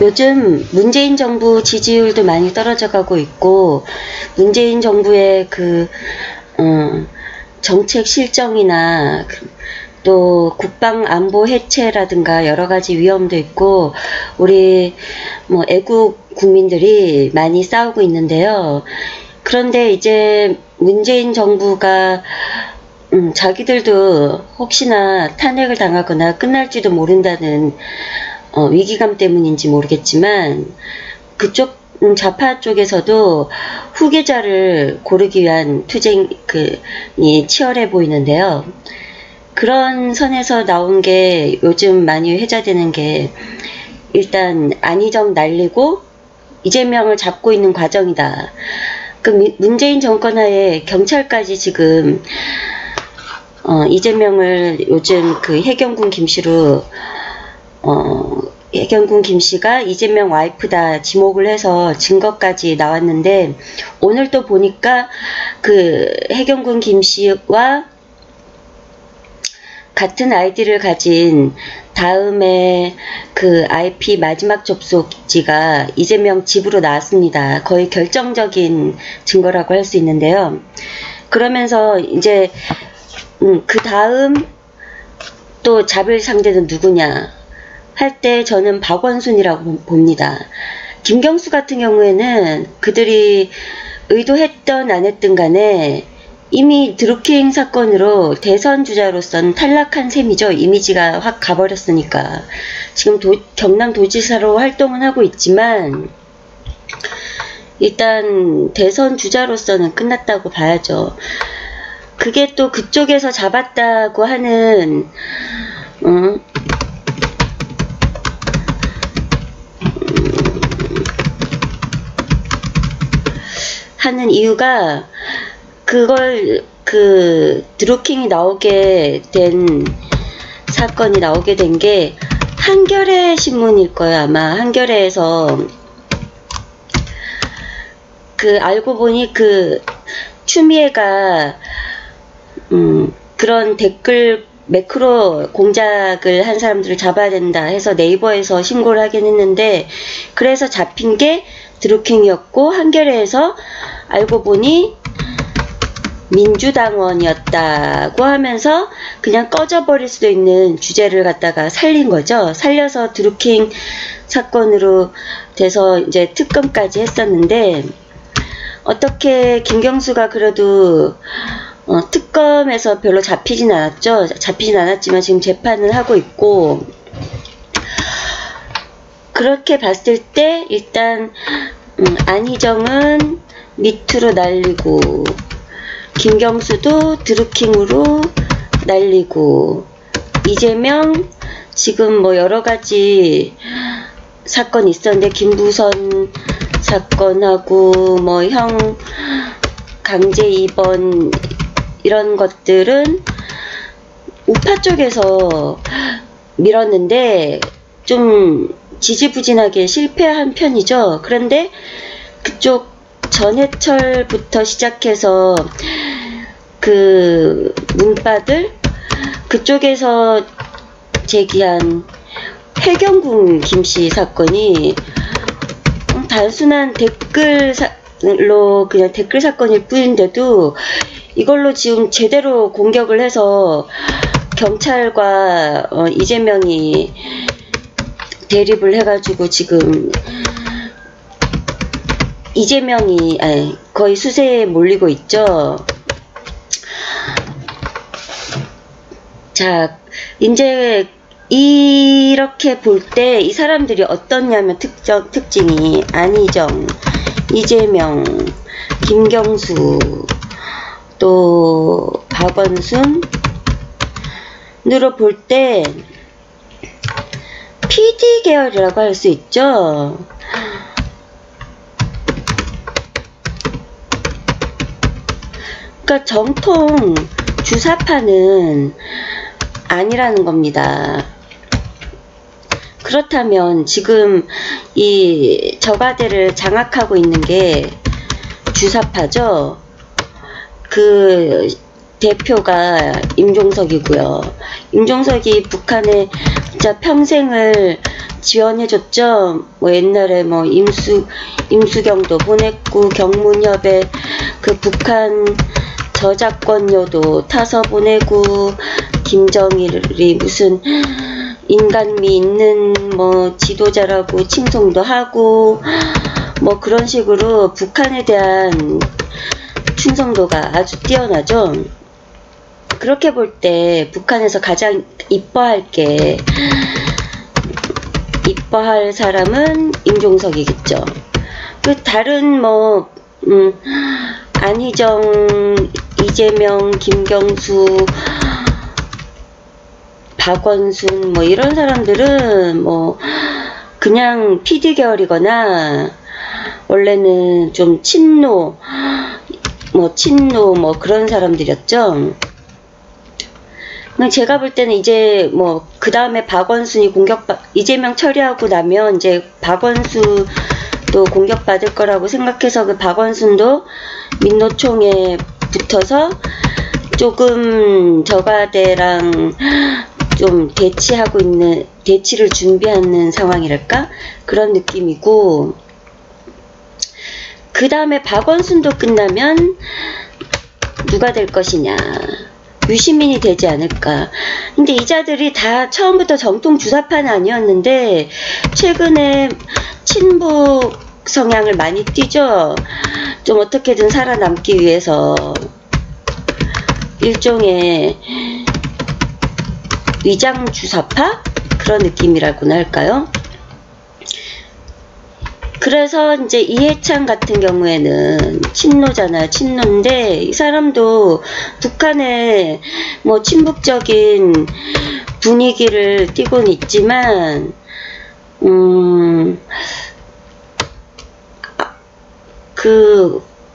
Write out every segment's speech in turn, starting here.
요즘 문재인 정부 지지율도 많이 떨어져 가고 있고, 문재인 정부의 정책 실정이나 또 국방 안보 해체라든가 여러 가지 위험도 있고, 우리 애국 국민들이 많이 싸우고 있는데요. 그런데 이제 문재인 정부가 자기들도 혹시나 탄핵을 당하거나 끝날지도 모른다는 위기감 때문인지 모르겠지만, 그쪽 좌파 쪽에서도 후계자를 고르기 위한 투쟁이 치열해 보이는데요. 그런 선에서 나온 게 요즘 많이 회자되는 게, 일단 안희정 날리고 이재명을 잡고 있는 과정이다. 문재인 정권 하에 경찰까지 지금 이재명을 요즘 해경군 김씨로 해경군 김씨가 이재명 와이프다 지목을 해서 증거까지 나왔는데, 오늘 또 보니까 해경군 김씨와 같은 아이디를 가진 다음에 IP 마지막 접속지가 이재명 집으로 나왔습니다. 거의 결정적인 증거라고 할 수 있는데요. 그러면서 이제 그 다음 또 잡을 상대는 누구냐 할 때 저는 박원순이라고 봅니다. 김경수 같은 경우에는 그들이 의도했던 안 했든 간에 이미 드루킹 사건으로 대선 주자로서는 탈락한 셈이죠. 이미지가 확 가버렸으니까. 지금 경남도지사로 활동은 하고 있지만 일단 대선 주자로서는 끝났다고 봐야죠. 그게 또 그쪽에서 잡았다고 하는 하는 이유가, 그걸 드루킹이 나오게 된 사건이 나오게 된 게 한겨레 신문일 거예요. 아마 한겨레에서 알고 보니 추미애가 그런 댓글 매크로 공작을 한 사람들을 잡아야 된다 해서 네이버에서 신고를 하긴 했는데, 그래서 잡힌 게 드루킹이었고, 한겨레에서 알고 보니 민주당원이었다고 하면서 그냥 꺼져버릴 수도 있는 주제를 갖다가 살린 거죠. 살려서 드루킹 사건으로 돼서 이제 특검까지 했었는데, 어떻게 김경수가 그래도 특검에서 별로 잡히진 않았죠. 잡히진 않았지만 지금 재판을 하고 있고, 그렇게 봤을 때 일단 안희정은 밑으로 날리고, 김경수도 드루킹으로 날리고, 이재명 지금 여러가지 사건이 있었는데, 김부선 사건하고 형 강제 입원 이런 것들은 우파 쪽에서 밀었는데 좀 지지부진하게 실패한 편이죠. 그런데 그쪽 전해철부터 시작해서 문바들 그쪽에서 제기한 해경군 김씨 사건이 단순한 댓글로 그냥 댓글 사건일 뿐인데도 이걸로 지금 제대로 공격을 해서 경찰과 이재명이 대립을 해가지고 지금 이재명이 거의 수세에 몰리고 있죠. 자, 이제 이렇게 볼 때 이 사람들이 어떻냐면 특징이 안희정, 이재명, 김경수, 또 박원순으로 볼 때 PD 계열이라고 할 수 있죠. 그러니까 정통 주사파는 아니라는 겁니다. 그렇다면 지금 이 저가대를 장악하고 있는 게 주사파죠. 그 대표가 임종석이고요. 임종석이 북한에 진짜 평생을 지원해줬죠. 뭐 옛날에 뭐 임수경도 보냈고, 경문협에 그 북한 저작권료도 타서 보내고, 김정일이 무슨 인간미 있는 뭐 지도자라고 칭송도 하고, 뭐 그런 식으로 북한에 대한 충성도가 아주 뛰어나죠. 그렇게 볼 때 북한에서 가장 이뻐할 사람은 임종석이겠죠. 그 다른 뭐 안희정, 이재명, 김경수, 박원순 뭐 이런 사람들은 뭐 그냥 PD 계열이거나 원래는 좀 친노 뭐 그런 사람들이었죠. 제가 볼 때는 이제 뭐 그 다음에 박원순이 이재명 처리하고 나면 이제 박원순도 공격받을 거라고 생각해서 그 박원순도 민노총에 붙어서 조금 저가대랑 좀 대치를 준비하는 상황이랄까? 그런 느낌이고, 그 다음에 박원순도 끝나면 누가 될 것이냐. 유시민이 되지 않을까. 근데 이 자들이 다 처음부터 정통 주사파는 아니었는데 최근에 친북 성향을 많이 띠죠. 좀 어떻게든 살아남기 위해서 일종의 위장 주사파? 그런 느낌이라고나 할까요? 그래서 이제 이해찬 같은 경우에는 친노잖아요. 친노인데 이 사람도 북한의 뭐 친북적인 분위기를 띠고는 있지만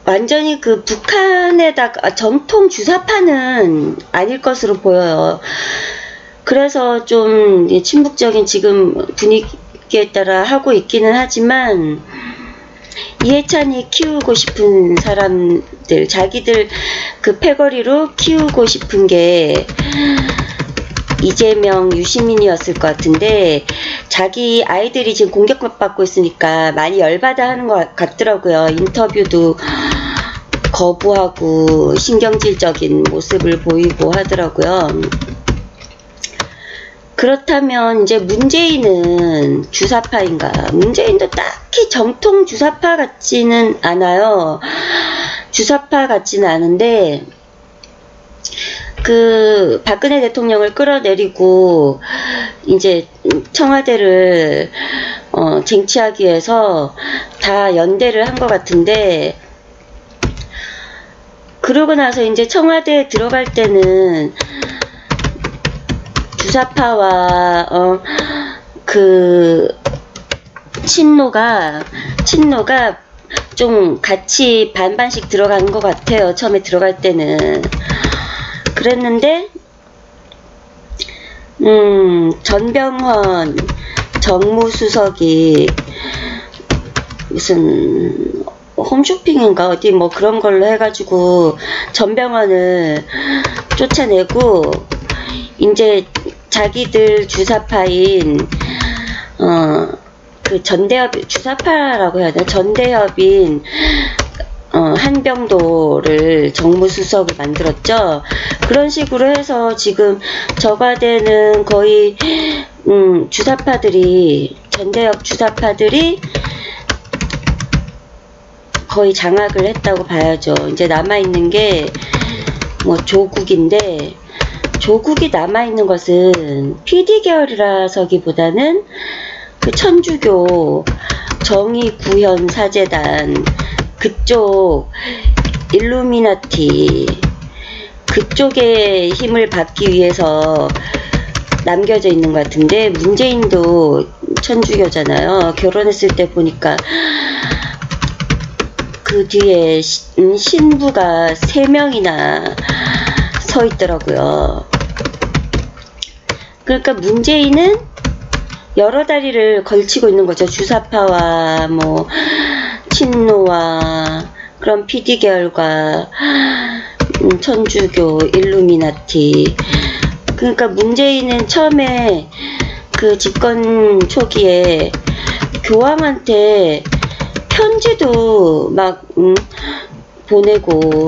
완전히 그 북한에다가 정통 주사파는 아닐 것으로 보여요. 그래서 좀 친북적인 지금 분위기에 따라 하고 있기는 하지만, 이해찬이 키우고 싶은 사람들, 자기들 그 패거리로 키우고 싶은 게 이재명, 유시민이었을 것 같은데, 자기 아이들이 지금 공격받고 있으니까 많이 열받아 하는 것 같더라고요. 인터뷰도 거부하고 신경질적인 모습을 보이고 하더라고요. 그렇다면 이제 문재인은 주사파인가? 문재인도 딱히 정통 주사파 같지는 않아요. 주사파 같지는 않은데, 그 박근혜 대통령을 끌어내리고 이제 청와대를 쟁취하기 위해서 다 연대를 한 것 같은데, 그러고 나서 이제 청와대에 들어갈 때는 주사파와 그 친노가 좀 같이 반반씩 들어간 것 같아요. 처음에 들어갈 때는. 그랬는데 전병헌 정무수석이 무슨 홈쇼핑인가 어디 뭐 그런 걸로 해가지고 전병헌을 쫓아내고, 이제 자기들 주사파인 그 주사파라고 해야 되나? 전대협인 한병도를 정무수석을 만들었죠. 그런 식으로 해서 지금 저과대는 거의 전대협 주사파들이 거의 장악을 했다고 봐야죠. 이제 남아있는 게 뭐 조국인데, 조국이 남아있는 것은 PD 계열이라서기보다는 그 천주교 정의구현 사재단 그쪽 일루미나티 그쪽의 힘을 받기 위해서 남겨져 있는 것 같은데, 문재인도 천주교잖아요. 결혼했을 때 보니까 그 뒤에 신부가 3명이나 서 있더라고요. 그러니까 문재인은 여러 다리를 걸치고 있는 거죠. 주사파와 뭐 친노와 그런 PD 계열과 천주교 일루미나티. 그러니까 문재인은 처음에 그 집권 초기에 교황한테 편지도 막 보내고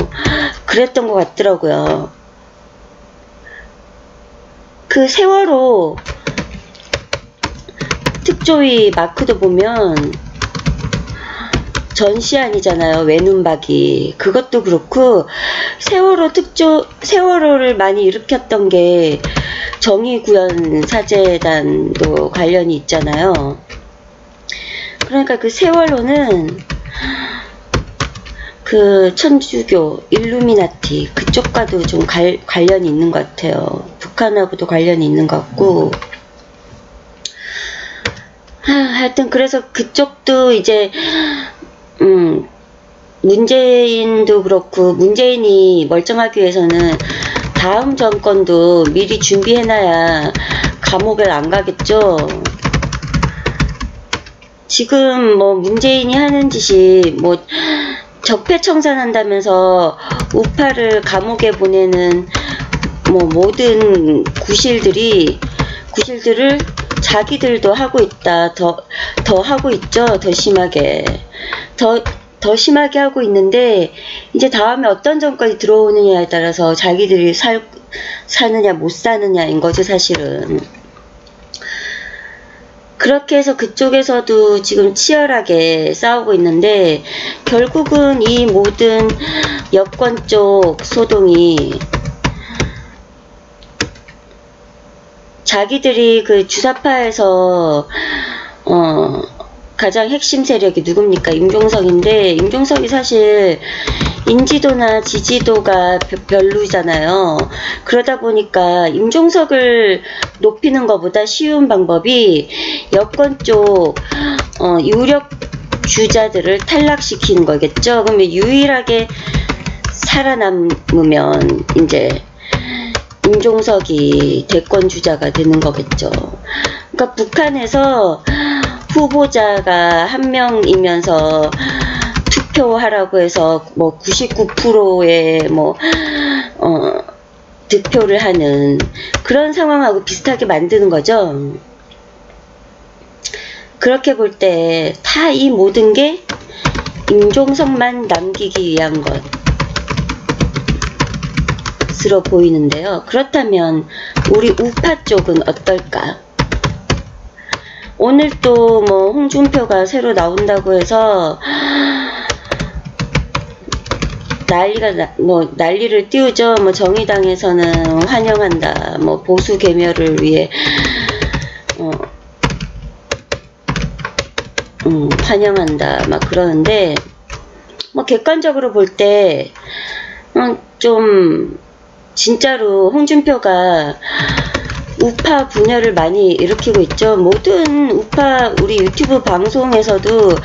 그랬던 것 같더라고요. 그 세월호 특조위 마크도 보면 전시안이잖아요. 외눈박이. 그것도 그렇고 세월호를 많이 일으켰던 게 정의구현 사재단도 관련이 있잖아요. 그러니까 그 세월호는 그 천주교, 일루미나티 그쪽과도 좀 관련이 있는 것 같아요. 북한하고도 관련이 있는 것 같고. 하여튼 그래서 그쪽도 이제 문재인도 그렇고, 문재인이 멀쩡하기 위해서는 다음 정권도 미리 준비해놔야 감옥을 안 가겠죠. 지금 뭐 문재인이 하는 짓이 뭐 적폐청산한다면서 우파를 감옥에 보내는 뭐 모든 구실들을 자기들도 하고 있다. 더 하고 있죠. 더 심하게. 더 심하게 하고 있는데, 이제 다음에 어떤 정권이 들어오느냐에 따라서 자기들이 사느냐 못 사느냐인 거죠, 사실은. 그렇게 해서 그쪽에서도 지금 치열하게 싸우고 있는데, 결국은 이 모든 여권 쪽 소동이 자기들이 그 주사파에서 가장 핵심 세력이 누굽니까? 임종석인데, 임종석이 사실 인지도나 지지도가 별로잖아요. 그러다 보니까 임종석을 높이는 것보다 쉬운 방법이 여권 쪽 유력 주자들을 탈락시키는 거겠죠. 그러면 유일하게 살아남으면 이제 임종석이 대권 주자가 되는 거겠죠. 그러니까 북한에서 후보자가 한 명이면서 투표하라고 해서 뭐 99%의 뭐 득표를 하는 그런 상황하고 비슷하게 만드는 거죠. 그렇게 볼 때 다 이 모든 게 임종석만 남기기 위한 것으로 보이는데요. 그렇다면 우리 우파 쪽은 어떨까? 오늘 또 뭐 홍준표가 새로 나온다고 해서 난리를 띄우죠. 뭐 정의당에서는 환영한다. 뭐 보수 개멸을 위해 환영한다. 막 그러는데 뭐 객관적으로 볼 때 좀 진짜로 홍준표가 우파 분열을 많이 일으키고 있죠. 모든 우파 우리 유튜브 방송에서도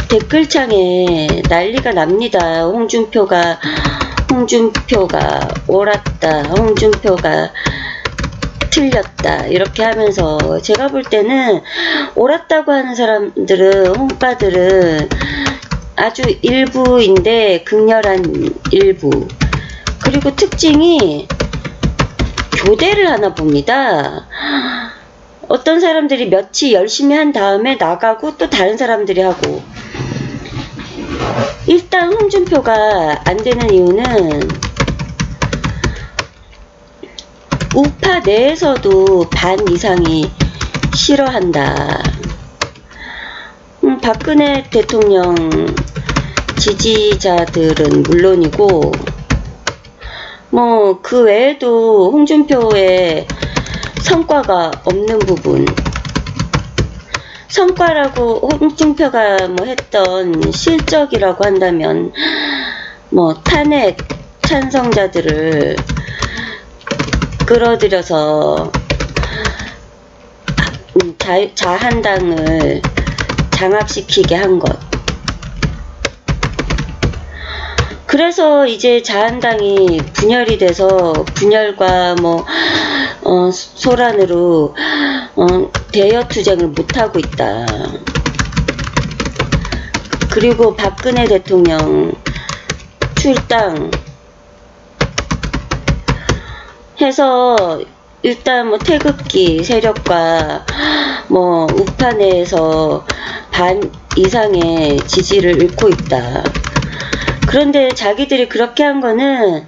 댓글창에 난리가 납니다. 홍준표가 옳았다. 홍준표가 틀렸다. 이렇게 하면서 제가 볼 때는 옳았다고 하는 사람들은 홍빠들은 아주 일부인데 극렬한 일부. 그리고 특징이 교대를 하나 봅니다. 어떤 사람들이 며칠 열심히 한 다음에 나가고 또 다른 사람들이 하고. 일단 홍준표가 안 되는 이유는 우파 내에서도 반 이상이 싫어한다. 박근혜 대통령 지지자들은 물론이고 뭐 그 외에도 홍준표의 성과가 없는 부분, 성과라고 홍준표가 뭐 했던 실적이라고 한다면 뭐 탄핵 찬성자들을 끌어들여서 자한당을 장악시키게 한 것. 그래서 이제 자한당이 분열이 돼서 분열과 뭐 소란으로 대여투쟁을 못하고 있다. 그리고 박근혜 대통령 출당 해서 일단 뭐 태극기 세력과 뭐 우파 내에서 반 이상의 지지를 잃고 있다. 그런데 자기들이 그렇게 한 거는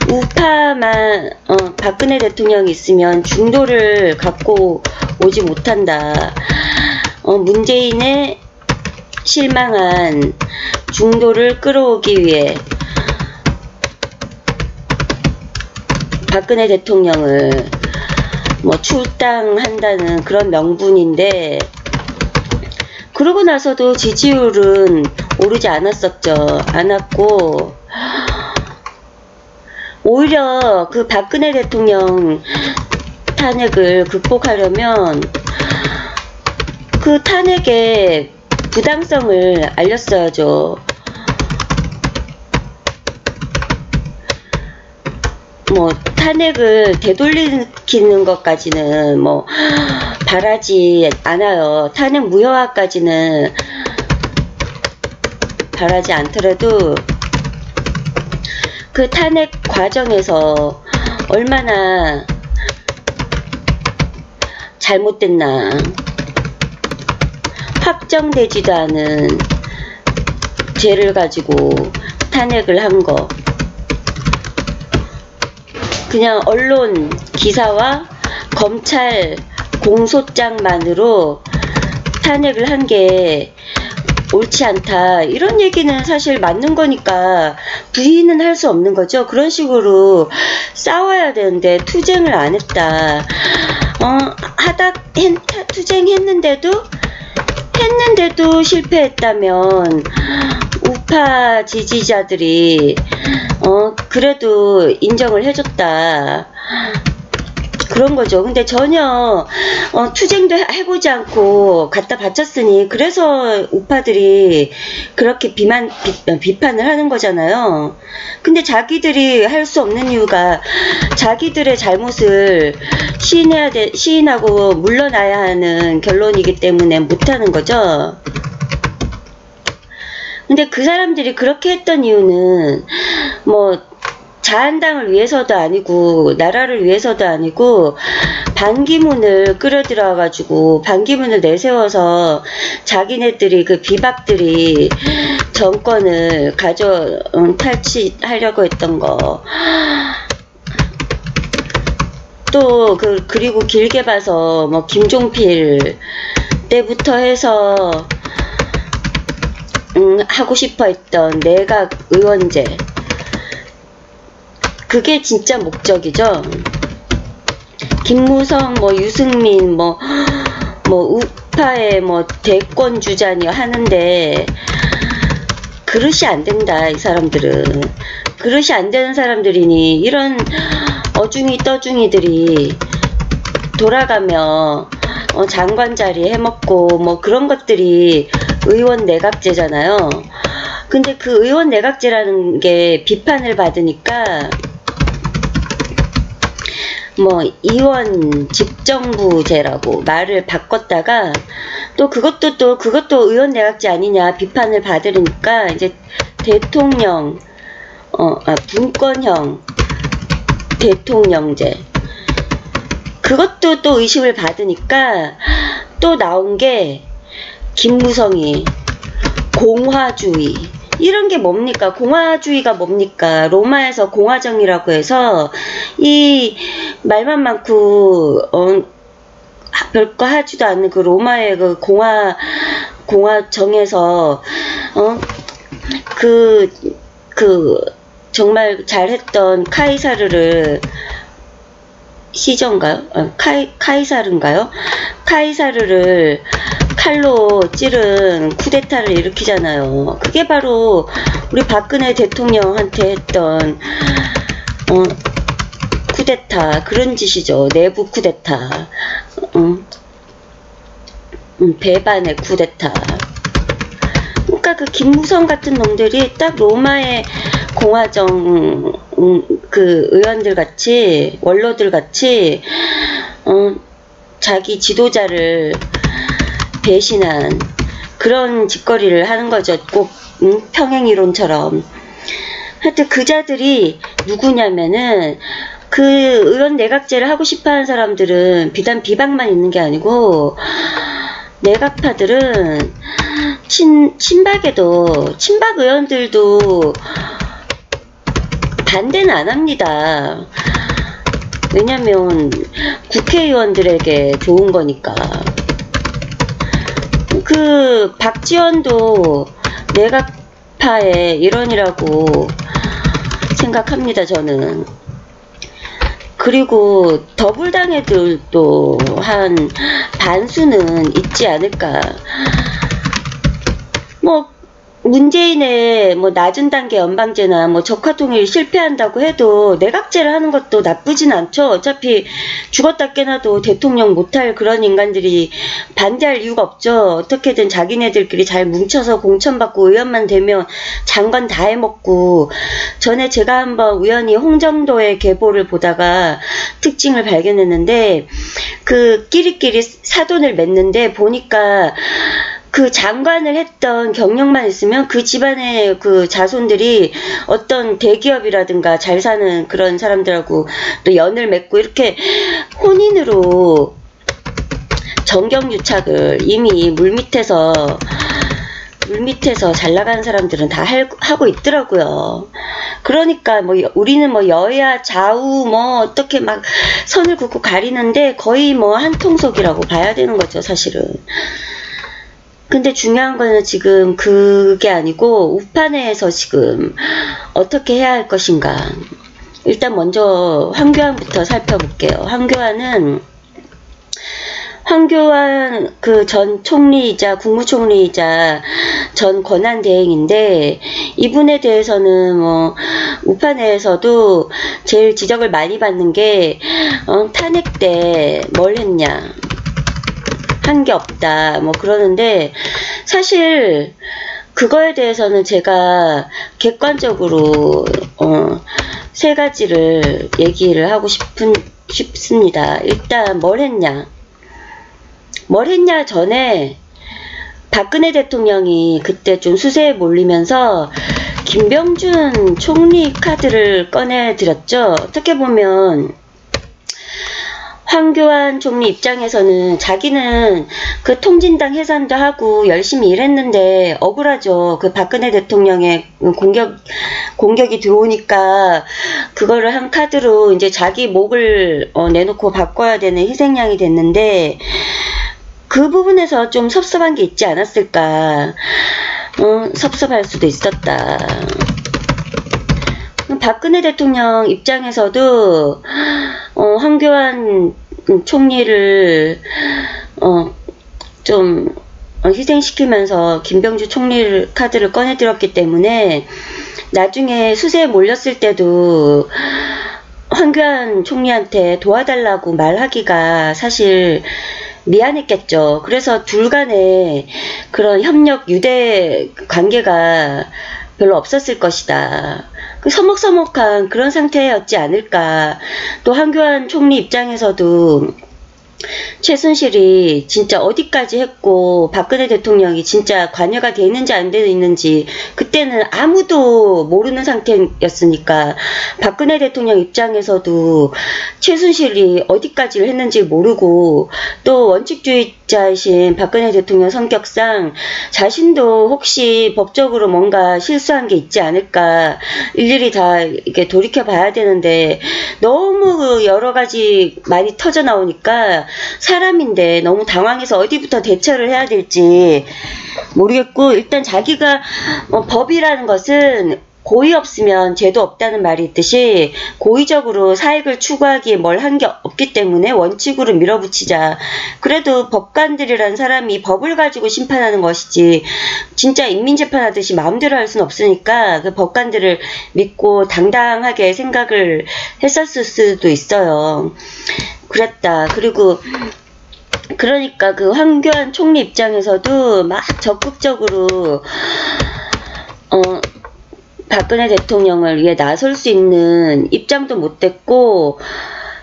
우파만 박근혜 대통령이 있으면 중도를 갖고 오지 못한다. 문재인의 실망한 중도를 끌어오기 위해 박근혜 대통령을 뭐 출당한다는 그런 명분인데, 그러고 나서도 지지율은 오르지 않았었죠. 않았고, 오히려 그 박근혜 대통령 탄핵을 극복하려면 그 탄핵의 부당성을 알렸어야죠. 뭐 탄핵을 되돌리는 것까지는 뭐 바라지 않아요. 탄핵 무효화까지는 바라지 않더라도 그 탄핵 과정에서 얼마나 잘못됐나, 확정되지도 않은 죄를 가지고 탄핵을 한 거, 그냥 언론 기사와 검찰 공소장만으로 탄핵을 한 게 옳지 않다, 이런 얘기는 사실 맞는 거니까 부인은 할 수 없는 거죠. 그런 식으로 싸워야 되는데 투쟁을 안 했다. 투쟁했는데도 실패했다면 우파 지지자들이 그래도 인정을 해줬다, 그런 거죠. 근데 전혀 투쟁도 해보지 않고 갖다 바쳤으니 그래서 우파들이 그렇게 비판을 하는 거잖아요. 근데 자기들이 할 수 없는 이유가 자기들의 잘못을 시인하고 물러나야 하는 결론이기 때문에 못하는 거죠. 근데 그 사람들이 그렇게 했던 이유는 뭐 자한당을 위해서도 아니고 나라를 위해서도 아니고 반기문을 끌어들여 가지고 반기문을 내세워서 자기네들이 그 비박들이 정권을 탈취하려고 했던 거, 또 그리고 길게 봐서 뭐 김종필 때부터 해서 하고 싶어 했던 내각 의원제, 그게 진짜 목적이죠. 김무성, 뭐 유승민, 뭐 우파의 뭐 대권 주자니 하는데 그릇이 안 된다. 이 사람들은 그릇이 안 되는 사람들이니 이런 어중이 떠중이들이 돌아가며 장관 자리 해먹고 뭐 그런 것들이 의원 내각제잖아요. 근데 그 의원 내각제라는 게 비판을 받으니까 뭐 의원 집정부제라고 말을 바꿨다가 또 그것도 의원 내각제 아니냐 비판을 받으니까 이제 대통령 분권형 대통령제, 그것도 또 의심을 받으니까 또 나온 게 김무성이 공화주의, 이런 게 뭡니까? 공화주의가 뭡니까? 로마에서 공화정이라고 해서 이 말만 많고 별거 하지도 않는 그 로마의 그 공화정에서 정말 잘했던 카이사르를 시저인가요? 카이사르인가요? 카이사르를 칼로 찌른 쿠데타를 일으키잖아요. 그게 바로 우리 박근혜 대통령한테 했던 쿠데타, 그런 짓이죠. 내부 쿠데타, 배반의 쿠데타. 그러니까 그 김무성 같은 놈들이 딱 로마의 공화정 그 의원들 같이, 원로들 같이 자기 지도자를 배신한 그런 짓거리를 하는 거죠. 꼭 평행이론처럼. 하여튼 그 자들이 누구냐면은 그 의원 내각제를 하고 싶어하는 사람들은 비단 비박만 있는 게 아니고 내각파들은 친박에도 친박 의원들도 반대는 안 합니다. 왜냐면 국회의원들에게 좋은 거니까. 그 박지원도 내각파의 일원이라고 생각합니다, 저는. 그리고 더불당 애들도 한 반수는 있지 않을까. 뭐 문재인의 뭐 낮은 단계 연방제나 뭐 적화통일이 실패한다고 해도 내각제를 하는 것도 나쁘진 않죠. 어차피 죽었다 깨나도 대통령 못할 그런 인간들이 반대할 이유가 없죠. 어떻게든 자기네들끼리 잘 뭉쳐서 공천받고 의원만 되면 장관 다 해먹고. 전에 제가 한번 우연히 홍정도의 계보를 보다가 특징을 발견했는데 그 끼리끼리 사돈을 맺는데 보니까 그 장관을 했던 경력만 있으면 그 집안의 그 자손들이 어떤 대기업이라든가 잘 사는 그런 사람들하고 또 연을 맺고 이렇게 혼인으로 정경유착을 이미 물밑에서 잘 나가는 사람들은 다 하고 있더라고요. 그러니까 뭐 우리는 뭐 여야 좌우 뭐 어떻게 막 선을 긋고 가리는데 거의 뭐 한통속이라고 봐야 되는 거죠, 사실은. 근데 중요한 거는 지금 그게 아니고 우파내에서 지금 어떻게 해야 할 것인가. 일단 먼저 황교안부터 살펴볼게요. 황교안 그 전 총리이자 국무총리이자 전 권한대행인데 이분에 대해서는 뭐 우파내에서도 제일 지적을 많이 받는 게 탄핵 때 뭘 했냐. 한 게 없다 뭐 그러는데 사실 그거에 대해서는 제가 객관적으로 세 가지를 얘기를 하고 싶습니다. 일단 뭘 했냐 전에 박근혜 대통령이 그때 좀 수세에 몰리면서 김병준 총리 카드를 꺼내드렸죠. 어떻게 보면 황교안 총리 입장에서는 자기는 그 통진당 해산도 하고 열심히 일했는데 억울하죠. 그 박근혜 대통령의 공격이 들어오니까 그거를 한 카드로 이제 자기 목을 내놓고 바꿔야 되는 희생양이 됐는데 그 부분에서 좀 섭섭한 게 있지 않았을까. 섭섭할 수도 있었다. 박근혜 대통령 입장에서도 황교안 총리를 좀 희생시키면서 김병주 총리 카드를 꺼내들었기 때문에 나중에 수세에 몰렸을 때도 황교안 총리한테 도와달라고 말하기가 사실 미안했겠죠. 그래서 둘 간에 그런 협력 유대 관계가 별로 없었을 것이다. 그 서먹서먹한 그런 상태였지 않을까. 또 황교안 총리 입장에서도 최순실이 진짜 어디까지 했고 박근혜 대통령이 진짜 관여가 돼 있는지 안 돼 있는지 그때는 아무도 모르는 상태였으니까 박근혜 대통령 입장에서도 최순실이 어디까지를 했는지 모르고 또 원칙주의자이신 박근혜 대통령 성격상 자신도 혹시 법적으로 뭔가 실수한 게 있지 않을까 일일이 다 이렇게 돌이켜 봐야 되는데 너무 여러 가지 많이 터져 나오니까 사람인데 너무 당황해서 어디부터 대처를 해야 될지 모르겠고 일단 자기가 법이라는 것은 고의 없으면 죄도 없다는 말이 있듯이 고의적으로 사익을 추구하기에 뭘 한 게 없기 때문에 원칙으로 밀어붙이자. 그래도 법관들이란 사람이 법을 가지고 심판하는 것이지 진짜 인민재판하듯이 마음대로 할 수는 없으니까 그 법관들을 믿고 당당하게 생각을 했었을 수도 있어요. 그랬다. 그리고 그러니까 그 황교안 총리 입장에서도 막 적극적으로 박근혜 대통령을 위해 나설 수 있는 입장도 못 됐고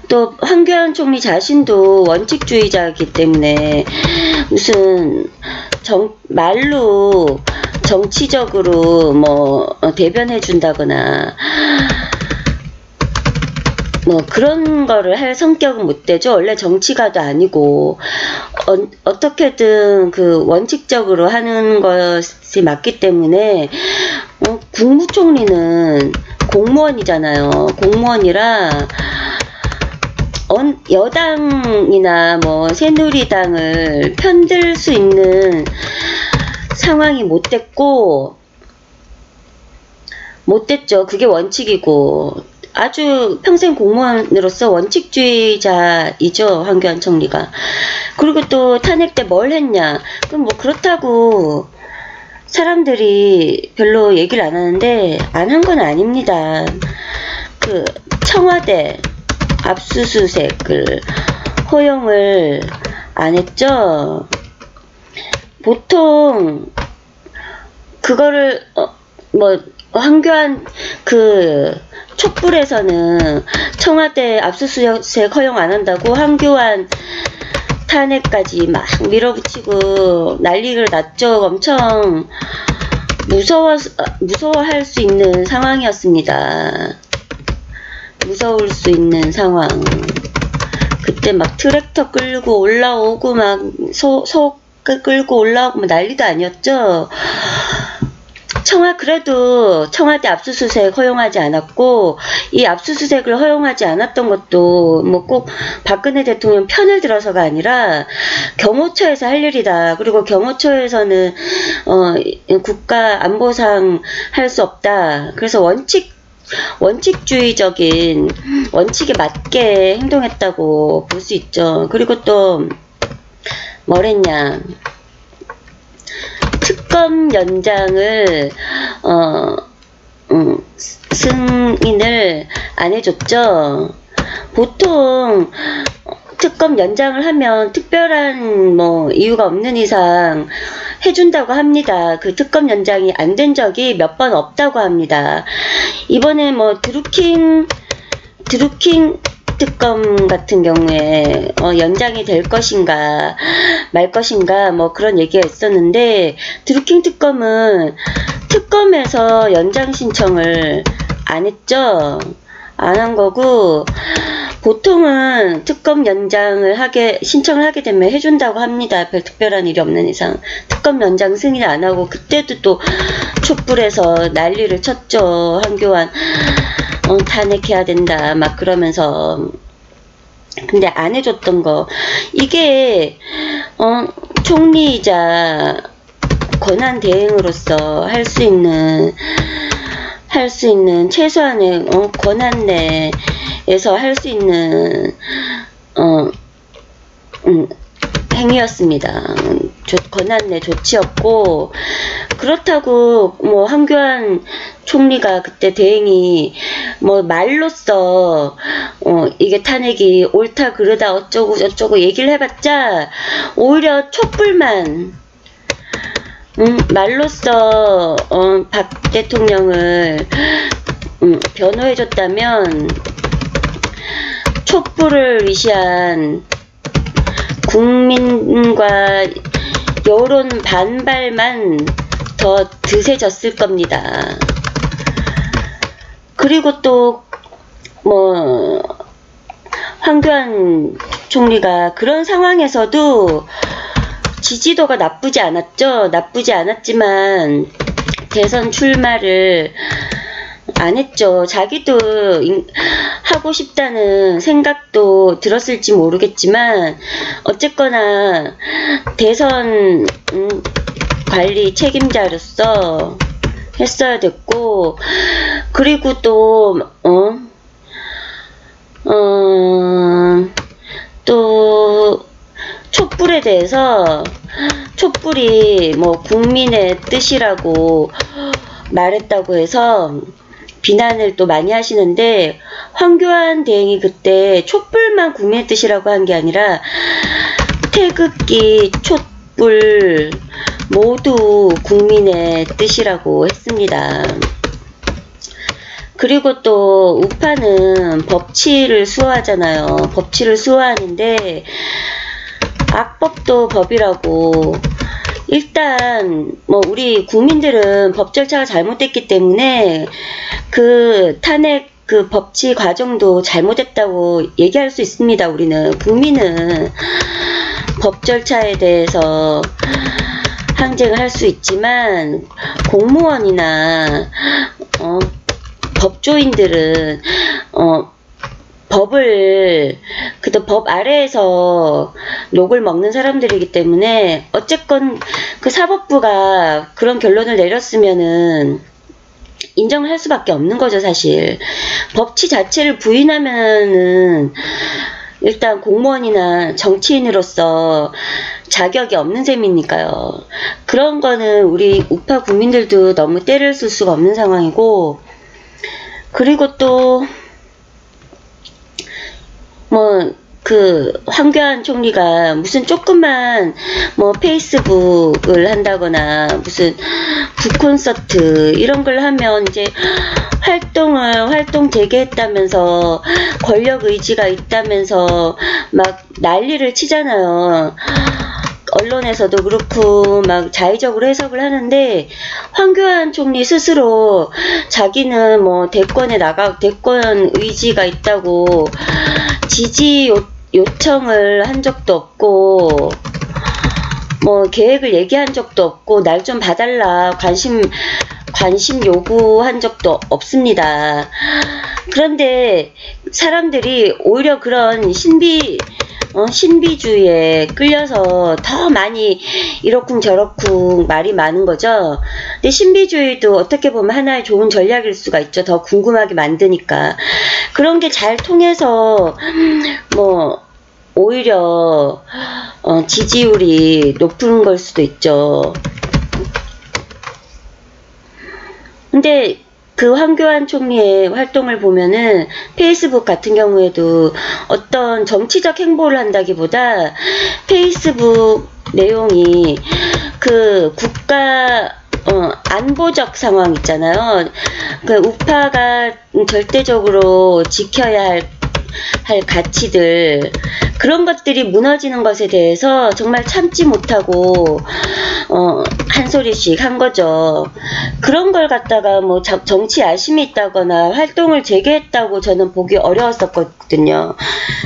또 황교안 총리 자신도 원칙주의자이기 때문에 무슨 말로 정치적으로 뭐 대변해 준다거나 뭐 그런 거를 할 성격은 못 되죠. 원래 정치가도 아니고 어떻게든 그 원칙적으로 하는 것이 맞기 때문에 국무총리는 공무원이잖아요. 공무원이라 여당이나 뭐 새누리당을 편들 수 있는 상황이 못 됐죠. 그게 원칙이고 아주 평생 공무원으로서 원칙주의자이죠. 황교안 총리가. 그리고 또 탄핵 때 뭘 했냐. 그럼 뭐 그렇다고 사람들이 별로 얘기를 안 하는데 안 한 건 아닙니다. 그 청와대 압수수색을 허용을 안 했죠. 보통 그거를 뭐 황교안 그 촛불에서는 청와대 압수수색 허용 안 한다고 황교안 탄핵까지 막 밀어붙이고 난리를 났죠. 엄청 무서워할 수 있는 상황이었습니다. 무서울 수 있는 상황. 그때 막 트랙터 끌고 올라오고 막 소 끌고 올라오고 막 난리도 아니었죠. 그래도 청와대 압수수색 허용하지 않았고, 이 압수수색을 허용하지 않았던 것도 뭐 꼭 박근혜 대통령 편을 들어서가 아니라 경호처에서 할 일이다. 그리고 경호처에서는 국가 안보상 할 수 없다. 그래서 원칙주의적인 원칙에 맞게 행동했다고 볼 수 있죠. 그리고 또 뭐랬냐. 특검 연장을 승인을 안 해줬죠. 보통 특검 연장을 하면 특별한 뭐 이유가 없는 이상 해준다고 합니다. 그 특검 연장이 안 된 적이 몇 번 없다고 합니다. 이번에 뭐 드루킹 특검 같은 경우에 연장이 될 것인가 말 것인가 뭐 그런 얘기가 있었는데, 드루킹 특검은 특검에서 연장 신청을 안 했죠. 안 한 거고, 보통은 특검 연장을 신청을 하게 되면 해준다고 합니다. 별 특별한 일이 없는 이상. 특검 연장 승인 안 하고, 그때도 또 촛불에서 난리를 쳤죠. 황교안 탄핵해야 된다 막 그러면서. 근데 안 해줬던 거, 이게 총리이자 권한 대행으로서 할 수 있는 최소한의 권한 내에서 할 수 있는 행위였습니다. 권한 내 조치였고, 그렇다고 뭐 황교안 총리가 그때 대행이 뭐 말로써 이게 탄핵이 옳다 그르다 어쩌고 저쩌고 얘기를 해봤자 오히려 촛불만 말로써 박 대통령을 변호해줬다면 촛불을 위시한 국민과 여론 반발만 더 드세졌을 겁니다. 그리고 또 뭐 황교안 총리가 그런 상황에서도 지지도가 나쁘지 않았죠. 나쁘지 않았지만 대선 출마를 안 했죠. 자기도 하고 싶다는 생각도 들었을지 모르겠지만 어쨌거나 대선 관리 책임자로서 했어야 됐고, 그리고 또 또 촛불에 대해서 촛불이 뭐 국민의 뜻이라고 말했다고 해서 비난을 또 많이 하시는데, 황교안 대행이 그때 촛불만 국민의 뜻이라고 한 게 아니라 태극기, 촛불 모두 국민의 뜻이라고 했습니다. 그리고 또 우파는 법치를 수호하잖아요. 법치를 수호하는데 악법도 법이라고. 일단 뭐 우리 국민들은 법 절차가 잘못됐기 때문에 그 탄핵 그 법치 과정도 잘못했다고 얘기할 수 있습니다. 우리는 국민은 법 절차에 대해서 항쟁을 할 수 있지만 공무원이나 법조인들은 그래도 법 아래에서 욕을 먹는 사람들이기 때문에 어쨌건 그 사법부가 그런 결론을 내렸으면은 인정을 할 수밖에 없는 거죠, 사실. 법치 자체를 부인하면은 일단 공무원이나 정치인으로서 자격이 없는 셈이니까요. 그런 거는 우리 우파 국민들도 너무 때를 쓸 수가 없는 상황이고, 그리고 또 황교안 총리가 무슨 조그만 페이스북을 한다거나 무슨 북콘서트 이런 걸 하면 이제 활동 재개했다면서 권력 의지가 있다면서 막 난리를 치잖아요. 언론에서도 그렇고 막 자의적으로 해석을 하는데, 황교안 총리 스스로 자기는 대권 의지가 있다고 지지 요청을 한 적도 없고 계획을 얘기한 적도 없고 날 좀 봐달라 관심 요구한 적도 없습니다. 그런데 사람들이 오히려 그런 신비주의에 끌려서 더 많이 이러쿵저러쿵 말이 많은 거죠. 근데 신비주의도 어떻게 보면 하나의 좋은 전략일 수가 있죠. 더 궁금하게 만드니까. 그런 게 잘 통해서 오히려 지지율이 높은 걸 수도 있죠. 근데 그 황교안 총리의 활동을 보면은 페이스북 같은 경우에도 어떤 정치적 행보를 한다기보다 페이스북 내용이 그 국가 안보적 상황 있잖아요. 그 우파가 절대적으로 지켜야 할 가치들, 그런 것들이 무너지는 것에 대해서 정말 참지 못하고 한 소리씩 한 거죠. 그런 걸 갖다가 정치 야심이 있다거나 활동을 재개했다고 저는 보기 어려웠었거든요.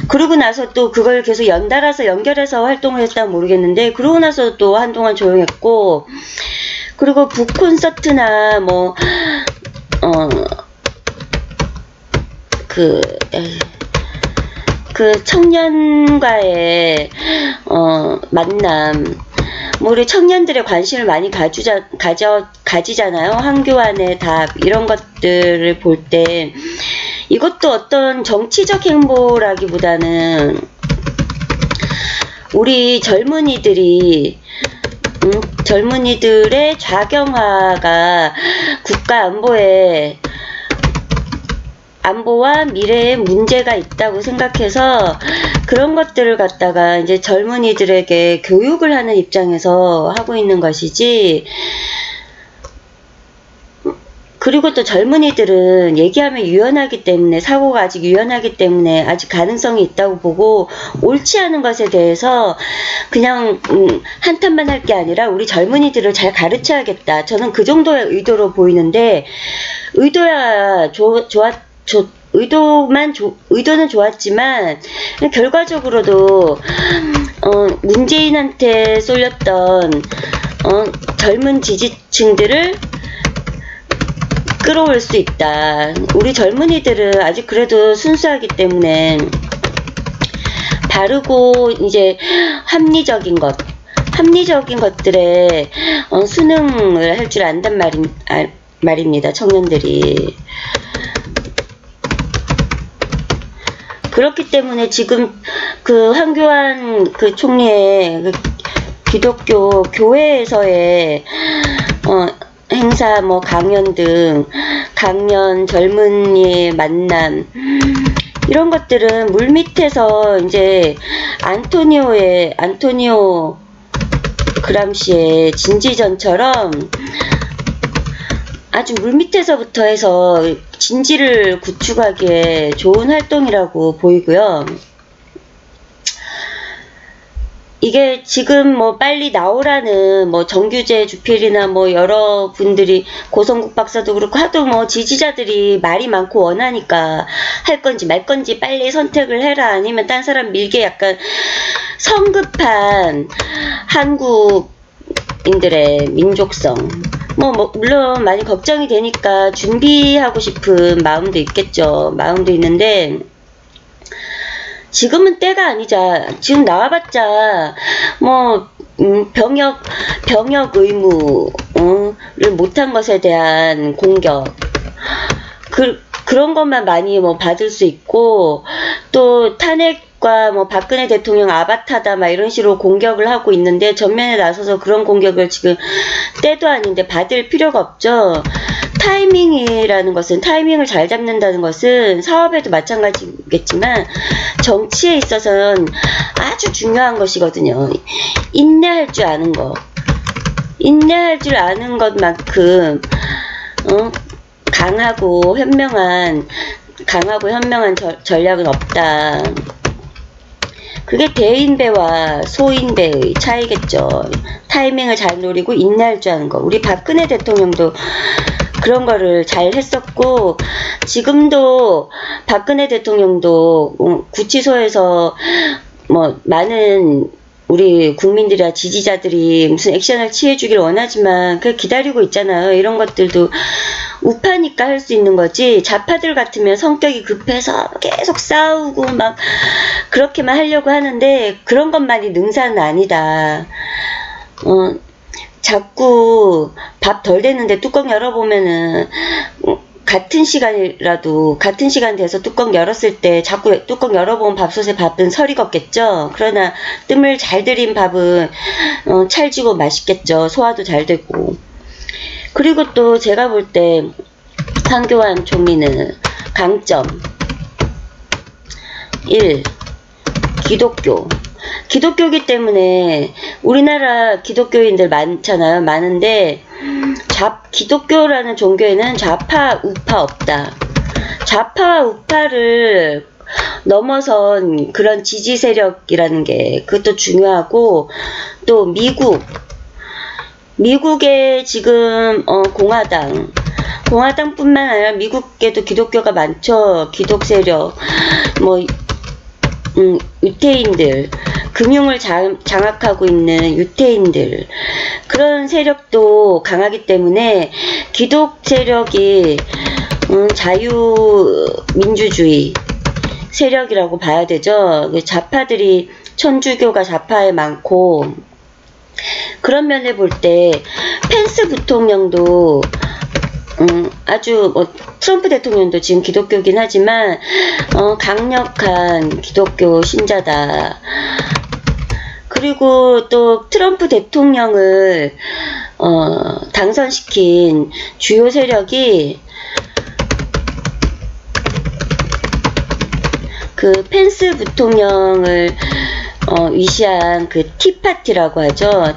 그러고 나서 또 그걸 계속 연달아서 연결해서 활동을 했다면 모르겠는데, 그러고 나서 또 한동안 조용했고, 그리고 북콘서트나 그 청년과의 만남, 우리 청년들의 관심을 많이 가지잖아요. 황교안의 답 이런 것들을 볼 때 이것도 어떤 정치적 행보라기보다는 우리 젊은이들의 좌경화가 국가 안보와 미래에 문제가 있다고 생각해서 그런 것들을 갖다가 이제 젊은이들에게 교육을 하는 입장에서 하고 있는 것이지, 그리고 또 젊은이들은 얘기하면 유연하기 때문에, 사고가 아직 유연하기 때문에 아직 가능성이 있다고 보고, 옳지 않은 것에 대해서 그냥 한탄만 할 게 아니라 우리 젊은이들을 잘 가르쳐야겠다. 저는 그 정도의 의도로 보이는데, 의도는 좋았지만 결과적으로도 문재인한테 쏠렸던 젊은 지지층들을 끌어올 수 있다. 우리 젊은이들은 아직 그래도 순수하기 때문에 바르고 이제 합리적인 것들에 순응을 할 줄 안단 말입니다. 청년들이. 그렇기 때문에 지금 그 황교안 그 총리의 그 기독교 교회에서의 행사, 강연 등, 젊은이의 만남, 이런 것들은 물밑에서 이제 안토니오 그람시의 진지전처럼 아주 물밑에서부터 해서 진지를 구축하기에 좋은 활동이라고 보이고요. 이게 지금 뭐 빨리 나오라는 뭐 정규재 주필이나 뭐 여러 분들이 고성국 박사도 그렇고 하도 뭐 지지자들이 말이 많고 원하니까 할 건지 말 건지 빨리 선택을 해라, 아니면 딴 사람 밀게, 약간 성급한 한국인들의 민족성, 뭐 물론 많이 걱정이 되니까 준비하고 싶은 마음도 있겠죠. 마음도 있는데 지금은 때가 아니자. 지금 나와봤자 뭐 병역 의무를 못한 것에 대한 공격, 그런 것만 많이 뭐 받을 수 있고, 또 탄핵과 뭐 박근혜 대통령 아바타다 막 이런 식으로 공격을 하고 있는데, 전면에 나서서 그런 공격을 지금 때도 아닌데 받을 필요가 없죠. 타이밍이라는 것은, 타이밍을 잘 잡는다는 것은 사업에도 마찬가지겠지만 정치에 있어서는 아주 중요한 것이거든요. 인내할 줄 아는 거. 인내할 줄 아는 것만큼 강하고 현명한 전략은 없다. 그게 대인배와 소인배의 차이겠죠. 타이밍을 잘 노리고 인내할 줄 아는 거. 우리 박근혜 대통령도 그런 거를 잘 했었고, 지금도 박근혜 대통령도 구치소에서 뭐 많은 우리 국민들이나 지지자들이 무슨 액션을 취해주길 원하지만 그걸 기다리고 있잖아요. 이런 것들도 우파니까 할 수 있는 거지, 좌파들 같으면 성격이 급해서 계속 싸우고 막 그렇게만 하려고 하는데 그런 것만이 능사는 아니다. 자꾸 밥 덜 됐는데 뚜껑 열어보면은 같은 시간 돼서 뚜껑 열었을 때 자꾸 뚜껑 열어본 밥솥에 밥은 설이 걷겠죠. 그러나 뜸을 잘 들인 밥은 찰지고 맛있겠죠. 소화도 잘 되고. 그리고 또 제가 볼 때 황교안 총리는 강점 1. 기독교이기 때문에 우리나라 기독교인들 많잖아요. 많은데 기독교라는 종교에는 좌파 우파 없다. 좌파와 우파를 넘어선 그런 지지 세력이라는 게, 그것도 중요하고, 또 미국의 지금 공화당뿐만 아니라 미국에도 기독교가 많죠. 기독 세력, 뭐 유태인들, 금융을 장악하고 있는 유태인들, 그런 세력도 강하기 때문에 기독 세력이 자유민주주의 세력이라고 봐야 되죠. 좌파들이, 천주교가 좌파에 많고, 그런 면에 볼 때 펜스 부통령도 아주 트럼프 대통령도 지금 기독교긴 하지만 강력한 기독교 신자다. 그리고 또 트럼프 대통령을 당선시킨 주요 세력이 그 펜스 부통령을 위시한 그 티파티라고 하죠.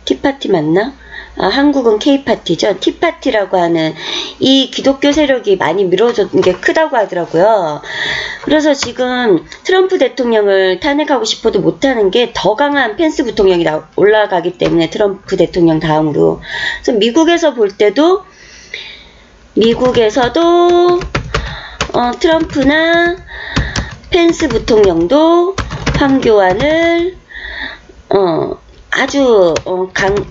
티파티 맞나? 한국은 K파티죠. 티파티라고 하는 이 기독교 세력이 많이 밀어준 게 크다고 하더라고요. 그래서 지금 트럼프 대통령을 탄핵하고 싶어도 못하는 게 더 강한 펜스 부통령이 올라가기 때문에, 트럼프 대통령 다음으로. 그래서 미국에서 볼 때도, 미국에서도 트럼프나 펜스 부통령도 황교안을 아주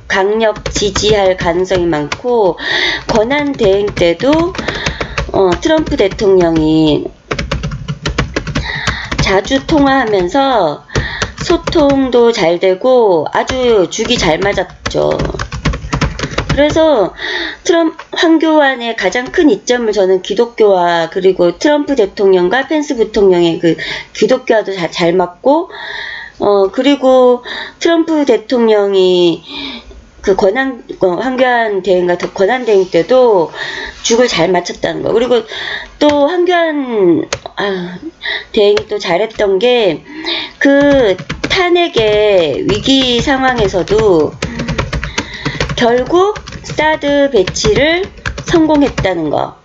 강력 지지할 가능성이 많고, 권한 대행 때도 트럼프 대통령이 자주 통화하면서 소통도 잘 되고 아주 죽이 잘 맞았죠. 그래서 황교안의 가장 큰 이점을 저는 기독교와, 그리고 트럼프 대통령과 펜스 부통령의 그 기독교와도 잘 맞고, 그리고 트럼프 대통령이 그 황교안 대행과 권한 대행 때도 죽을 잘 맞췄다는 거. 그리고 또 황교안 대행이 또 잘했던 게, 그 탄핵의 위기 상황에서도 결국 사드 배치를 성공했다는 거.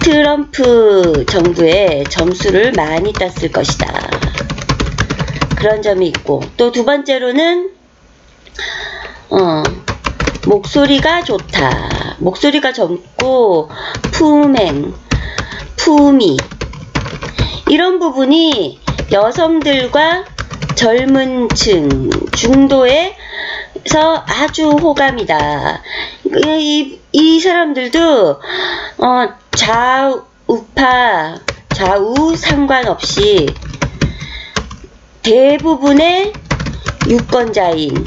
트럼프 정부의 점수를 많이 땄을 것이다. 그런 점이 있고, 또 두 번째로는 목소리가 좋다. 목소리가 젊고 품행, 품위, 이런 부분이 여성들과 젊은 층, 중도에서 아주 호감이다. 이 사람들도 좌우파, 좌우 상관없이 대부분의 유권자인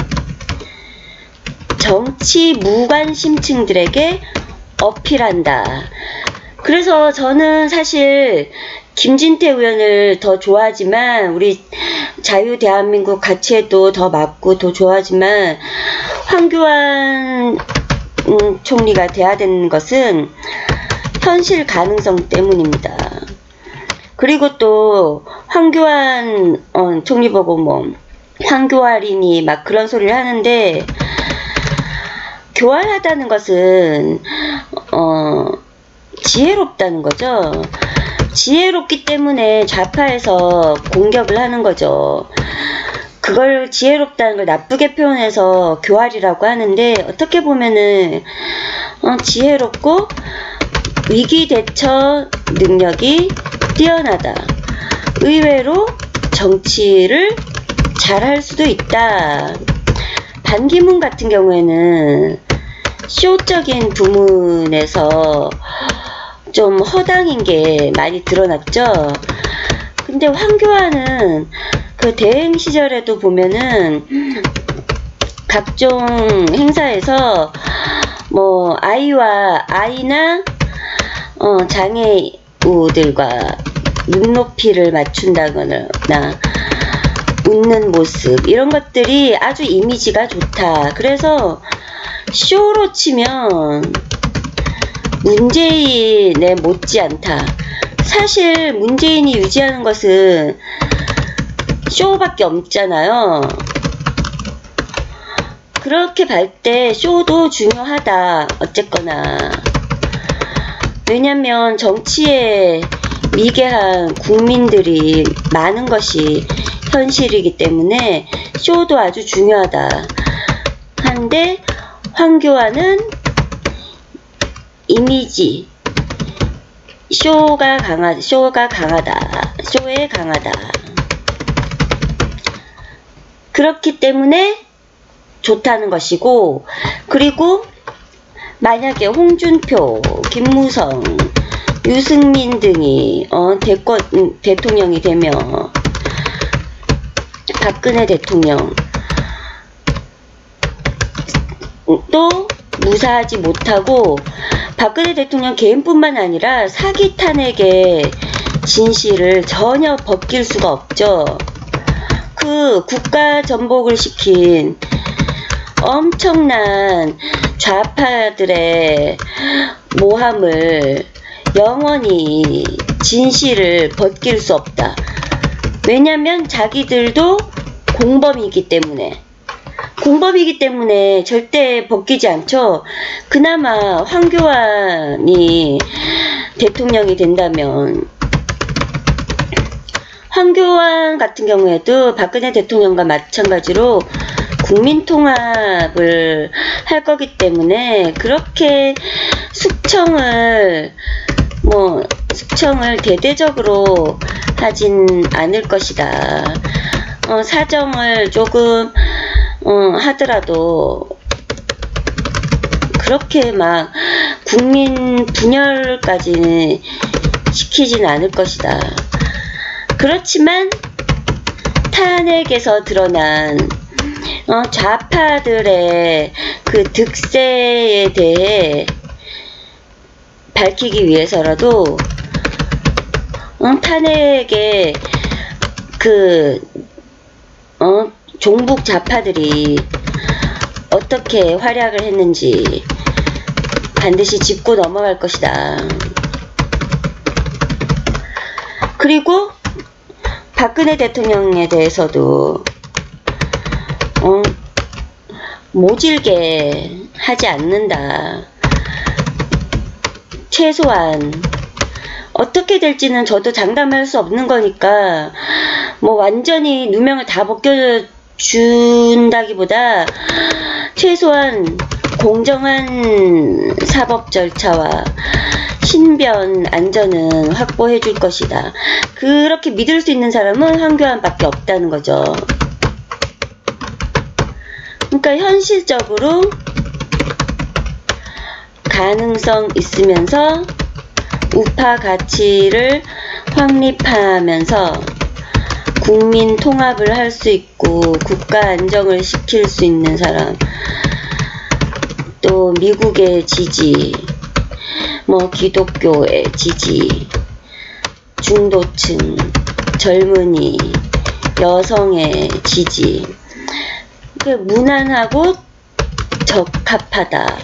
정치 무관심층들에게 어필한다. 그래서 저는 사실 김진태 의원을 더 좋아하지만, 우리 자유대한민국 가치에도 더 맞고 더 좋아하지만, 황교안 총리가 돼야 되는 것은 현실 가능성 때문입니다. 그리고 또 황교안 총리 보고 뭐 황교안이니 막 그런 소리를 하는데, 교활하다는 것은 지혜롭다는 거죠. 지혜롭기 때문에 좌파에서 공격을 하는 거죠. 그걸 지혜롭다는 걸 나쁘게 표현해서 교활이라고 하는데, 어떻게 보면은 지혜롭고 위기 대처 능력이 뛰어나다. 의외로 정치를 잘할 수도 있다. 반기문 같은 경우에는 쇼적인 부문에서 좀 허당인 게 많이 드러났죠. 근데 황교안은 그 대행 시절에도 보면은 각종 행사에서 뭐 아이나 장애우들과 눈높이를 맞춘다거나 웃는 모습, 이런 것들이 아주 이미지가 좋다. 그래서 쇼로 치면 문재인에 못지않다. 사실 문재인이 유지하는 것은 쇼밖에 없잖아요. 그렇게 볼 때 쇼도 중요하다. 어쨌거나. 왜냐면 정치에 미개한 국민들이 많은 것이 현실이기 때문에 쇼도 아주 중요하다. 한데 황교안은 이미지, 쇼에 강하다. 그렇기 때문에 좋다는 것이고, 그리고 만약에 홍준표, 김무성, 유승민 등이 대통령이 되면, 박근혜 대통령 또 무사하지 못하고, 박근혜 대통령 개인뿐만 아니라 사기 탄핵의 진실을 전혀 벗길 수가 없죠. 그 국가 전복을 시킨 엄청난 좌파들의 모함을 영원히 진실을 벗길 수 없다. 왜냐면 자기들도 공범이기 때문에 절대 벗기지 않죠. 그나마 황교안이 대통령이 된다면, 황교안 같은 경우에도 박근혜 대통령과 마찬가지로 국민통합을 할 거기 때문에 그렇게 숙청을 대대적으로 하진 않을 것이다. 사정을 조금 하더라도 그렇게 막 국민 분열까지 시키진 않을 것이다. 그렇지만 탄핵에서 드러난 좌파들의 그 득세에 대해 밝히기 위해서라도 탄핵에 종북 좌파들이 어떻게 활약을 했는지 반드시 짚고 넘어갈 것이다. 그리고 박근혜 대통령에 대해서도 모질게 하지 않는다. 최소한 어떻게 될지는 저도 장담할 수 없는 거니까 뭐 완전히 누명을 다 벗겨준다기보다 최소한 공정한 사법 절차와 신변 안전은 확보해 줄 것이다. 그렇게 믿을 수 있는 사람은 황교안밖에 없다는 거죠. 그러니까 현실적으로 가능성 있으면서 우파 가치를 확립하면서 국민 통합을 할 수 있고 국가 안정을 시킬 수 있는 사람, 또 미국의 지지, 뭐 기독교의 지지, 중도층, 젊은이, 여성의 지지, 그 무난하고 적합하다.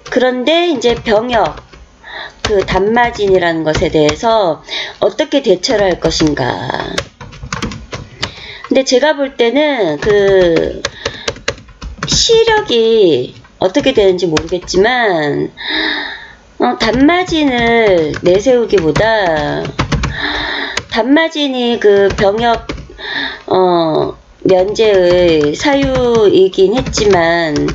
그런데 이제 병역, 그 단마진이라는 것에 대해서 어떻게 대처를 할 것인가. 근데 제가 볼 때는 그 시력이 어떻게 되는지 모르겠지만 단마진을 내세우기보다 단마진이 그 병역 면제의 사유이긴 했지만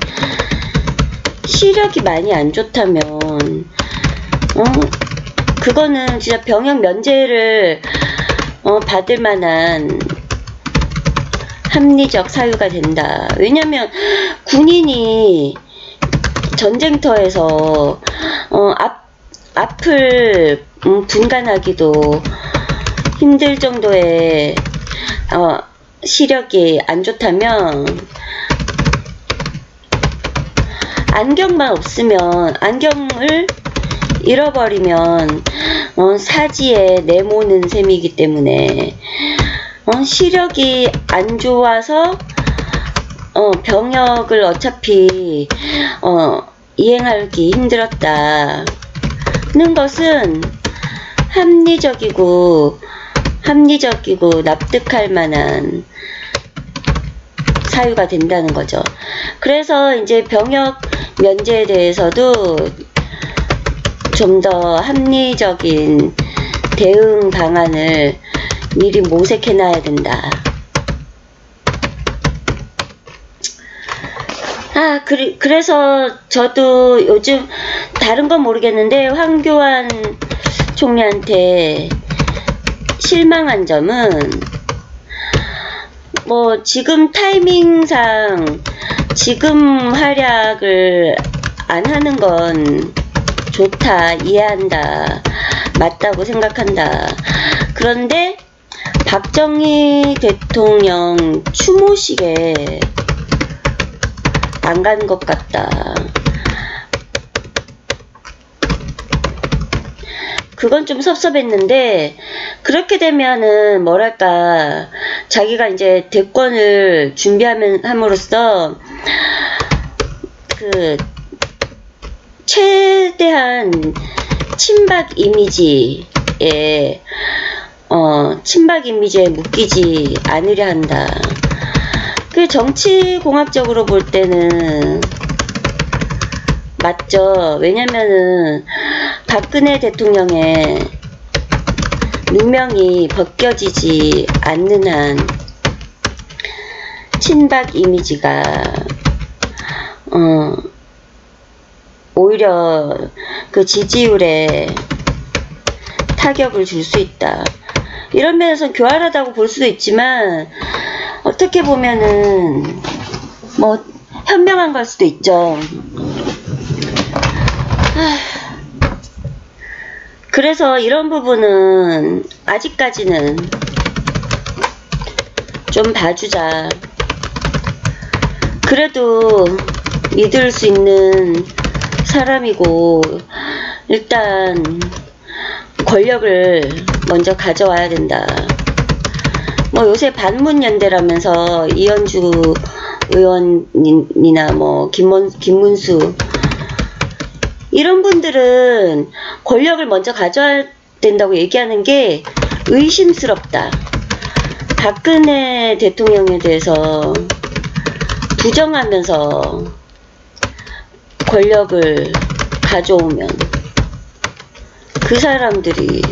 시력이 많이 안 좋다면 그거는 진짜 병역 면제를 받을 만한 합리적 사유가 된다. 왜냐면 군인이 전쟁터에서 앞을 분간하기도 힘들 정도의 시력이 안 좋다면 안경만 없으면, 안경을 잃어버리면 사지에 내모는 셈이기 때문에 시력이 안 좋아서 병역을 어차피 이행하기 힘들었다는 것은 합리적이고 납득할 만한 사유가 된다는 거죠. 그래서 이제 병역 면제에 대해서도 좀 더 합리적인 대응 방안을 미리 모색해 놔야 된다. 그래서 저도 요즘 다른 건 모르겠는데 황교안 총리한테 실망한 점은 뭐 지금 타이밍상 지금 활약을 안 하는 건 좋다, 이해한다, 맞다고 생각한다. 그런데 박정희 대통령 추모식에 안 간 것 같다. 그건 좀 섭섭했는데, 그렇게 되면은 뭐랄까, 자기가 이제 대권을 함으로써 그 최대한 친박 이미지에 묶이지 않으려 한다. 그 정치공학적으로 볼 때는 맞죠. 왜냐면은 박근혜 대통령의 누명이 벗겨지지 않는 한 친박 이미지가 오히려 그 지지율에 타격을 줄 수 있다. 이런 면에서 교활하다고 볼 수도 있지만 어떻게 보면은 뭐 현명한 걸 수도 있죠. 그래서 이런 부분은 아직까지는 좀 봐주자. 그래도 믿을 수 있는 사람이고 일단 권력을 먼저 가져와야 된다. 뭐 요새 반문연대라면서 이현주 의원이나 뭐 김문수 이런 분들은 권력을 먼저 가져야 된다고 얘기하는 게 의심스럽다. 박근혜 대통령에 대해서 부정하면서 권력을 가져오면 그 사람들이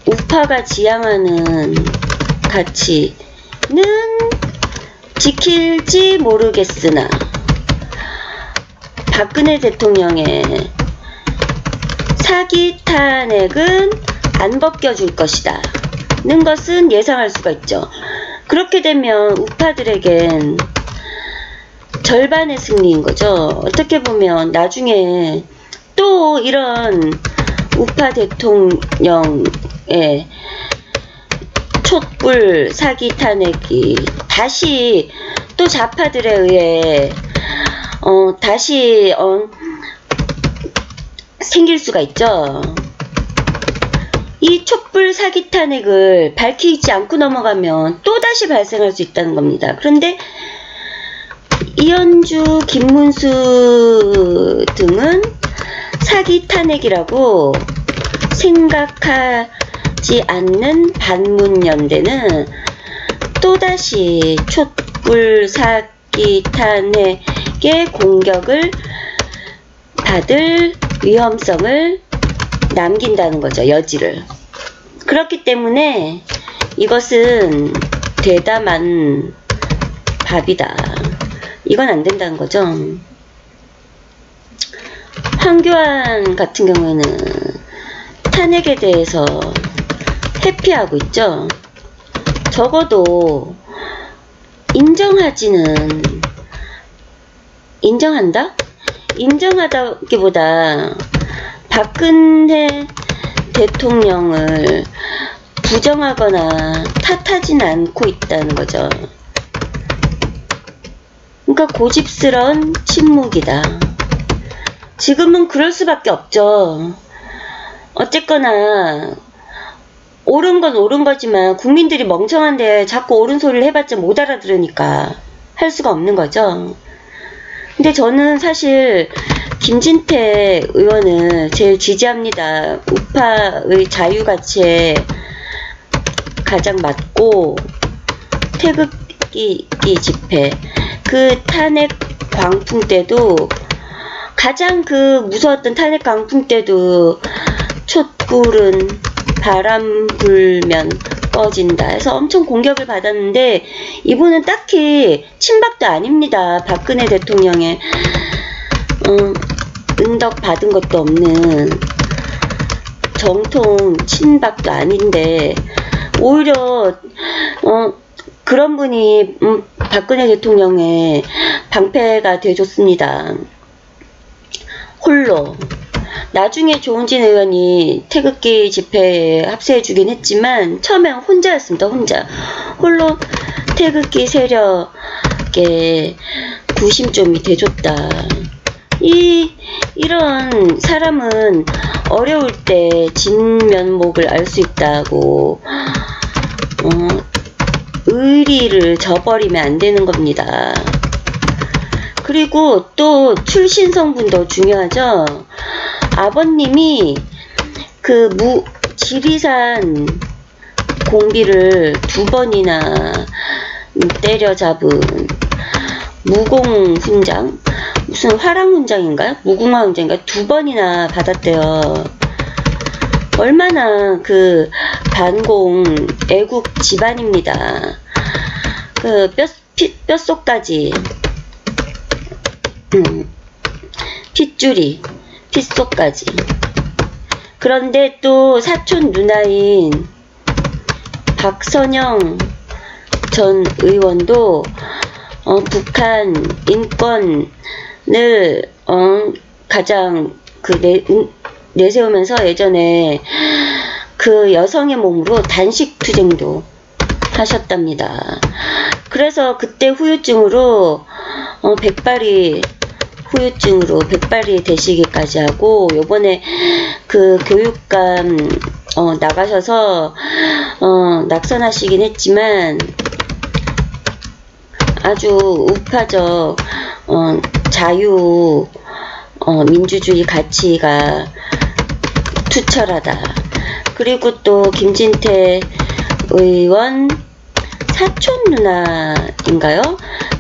우파가 지향하는 가치는 지킬지 모르겠으나 박근혜 대통령의 사기 탄핵은 안 벗겨줄 것이다 는 것은 예상할 수가 있죠. 그렇게 되면 우파들에겐 절반의 승리인 거죠. 어떻게 보면 나중에 또 이런 우파 대통령의 촛불 사기 탄핵이 다시 또 좌파들에 의해 다시 생길 수가 있죠. 이 촛불 사기 탄핵을 밝히지 않고 넘어가면 또다시 발생할 수 있다는 겁니다. 그런데 이현주, 김문수 등은 사기 탄핵이라고 생각하지 않는 반문연대는 또다시 촛불 사기 탄핵의 공격을 받을 위험성을 남긴다는 거죠. 여지를. 그렇기 때문에 이것은 대담한 밥이다. 이건 안 된다는 거죠. 황교안 같은 경우에는 탄핵에 대해서 회피하고 있죠. 적어도 인정한다? 인정하다기보다 박근혜 대통령을 부정하거나 탓하진 않고 있다는 거죠. 그러니까 고집스러운 침묵이다. 지금은 그럴 수밖에 없죠. 어쨌거나 옳은 건 옳은 거지만 국민들이 멍청한데 자꾸 옳은 소리를 해봤자 못 알아들으니까 할 수가 없는 거죠. 근데 저는 사실 김진태 의원을 제일 지지합니다. 우파의 자유가치에 가장 맞고 태극기 집회 그 탄핵 광풍 때도 가장 그 무서웠던 탄핵 광풍 때도 촛불은 바람 불면 꺼진다 해서 엄청 공격을 받았는데 이분은 딱히 친박도 아닙니다. 박근혜 대통령의 은덕 받은 것도 없는 정통 친박도 아닌데 오히려 그런 분이 박근혜 대통령의 방패가 돼줬습니다. 홀로. 나중에 조은진 의원이 태극기 집회에 합세해주긴 했지만 처음엔 혼자였습니다. 홀로 태극기 세력의 구심점이 돼줬다. 이런 사람은 어려울 때 진면목을 알 수 있다고 의리를 저버리면 안 되는 겁니다. 그리고 또 출신 성분도 중요하죠. 아버님이 그 지리산 공비를 2번이나 때려잡은 무공훈장, 무슨 화랑훈장인가요? 무궁화훈장인가요? 2번이나 받았대요. 얼마나 그 반공 애국 집안입니다. 그 뼛속까지 핏줄이 핏속까지. 그런데 또 사촌 누나인 박선영 전 의원도 북한 인권을 가장 내세우면서 예전에 그 여성의 몸으로 단식 투쟁도 하셨답니다. 그래서 그때 후유증으로 백발이 되시기까지 하고 요번에 그 교육감 나가셔서 낙선하시긴 했지만 아주 우파적 자유 민주주의 가치가 투철하다. 그리고 또 김진태 의원 사촌 누나인가요?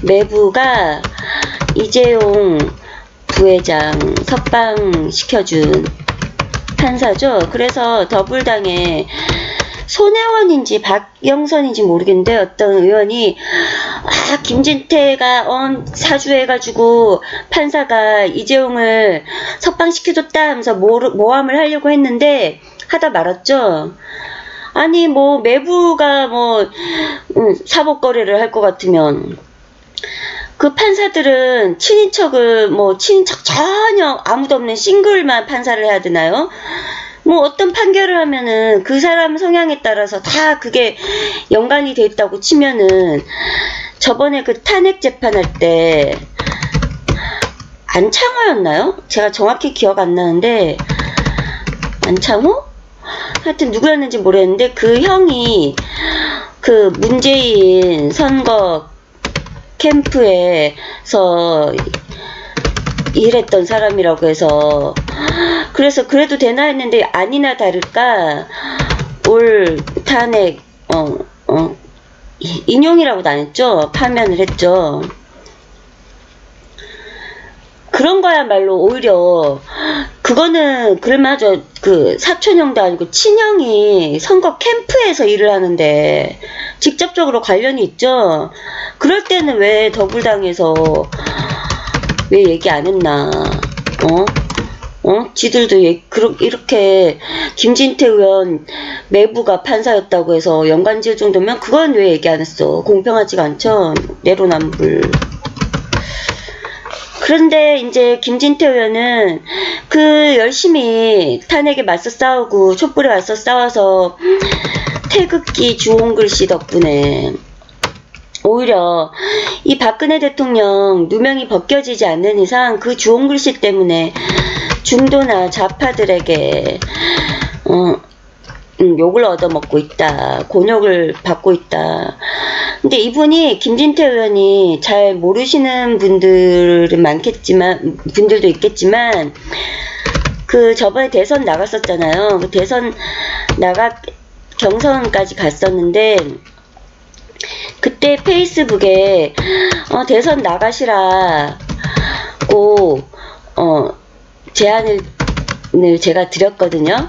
매부가 이재용 부회장 석방시켜준 판사죠. 그래서 더불당에 손혜원인지 박영선인지 모르겠는데 어떤 의원이 김진태가 사주해가지고 판사가 이재용을 석방시켜줬다 하면서 모함을 하려고 했는데 하다 말았죠. 아니 뭐 매부가 뭐 사법거래를 할 것 같으면 그 판사들은 친인척을 친인척 전혀 아무도 없는 싱글만 판사를 해야 되나요? 뭐 어떤 판결을 하면은 그 사람 성향에 따라서 다 그게 연관이 돼 있다고 치면은 저번에 그 탄핵 재판할 때 안창호였나요? 제가 정확히 기억 안 나는데 안창호? 하여튼 누구였는지 모르겠는데 그 형이 그 문재인 선거 캠프에서 일했던 사람이라고 해서 그래서 그래도 되나 했는데 아니나 다를까 올 탄핵 인용이라고도 안 했죠. 파면을 했죠. 그런 거야말로 오히려 그거는 그럴만하죠. 그 사촌형도 아니고 친형이 선거 캠프에서 일을 하는데 직접적으로 관련이 있죠. 그럴 때는 왜 더불당에서 왜 얘기 안 했나? 지들도 이렇게 김진태 의원 매부가 판사였다고 해서 연관지을 정도면 그건 왜 얘기 안 했어? 공평하지가 않죠. 내로남불. 그런데 이제 김진태 의원은 그 열심히 탄핵에 맞서 싸우고 촛불에 맞서 싸워서 태극기 주홍글씨 덕분에 오히려 이 박근혜 대통령 누명이 벗겨지지 않는 이상 그 주홍글씨 때문에 중도나 좌파들에게 욕을 얻어먹고 있다. 곤욕을 받고 있다. 근데 이분이 김진태 의원이 잘 모르시는 분들은 분들도 있겠지만 그 저번에 대선 나갔었잖아요. 그 대선 경선까지 갔었는데 그때 페이스북에 대선 나가시라고 제안을 제가 드렸거든요.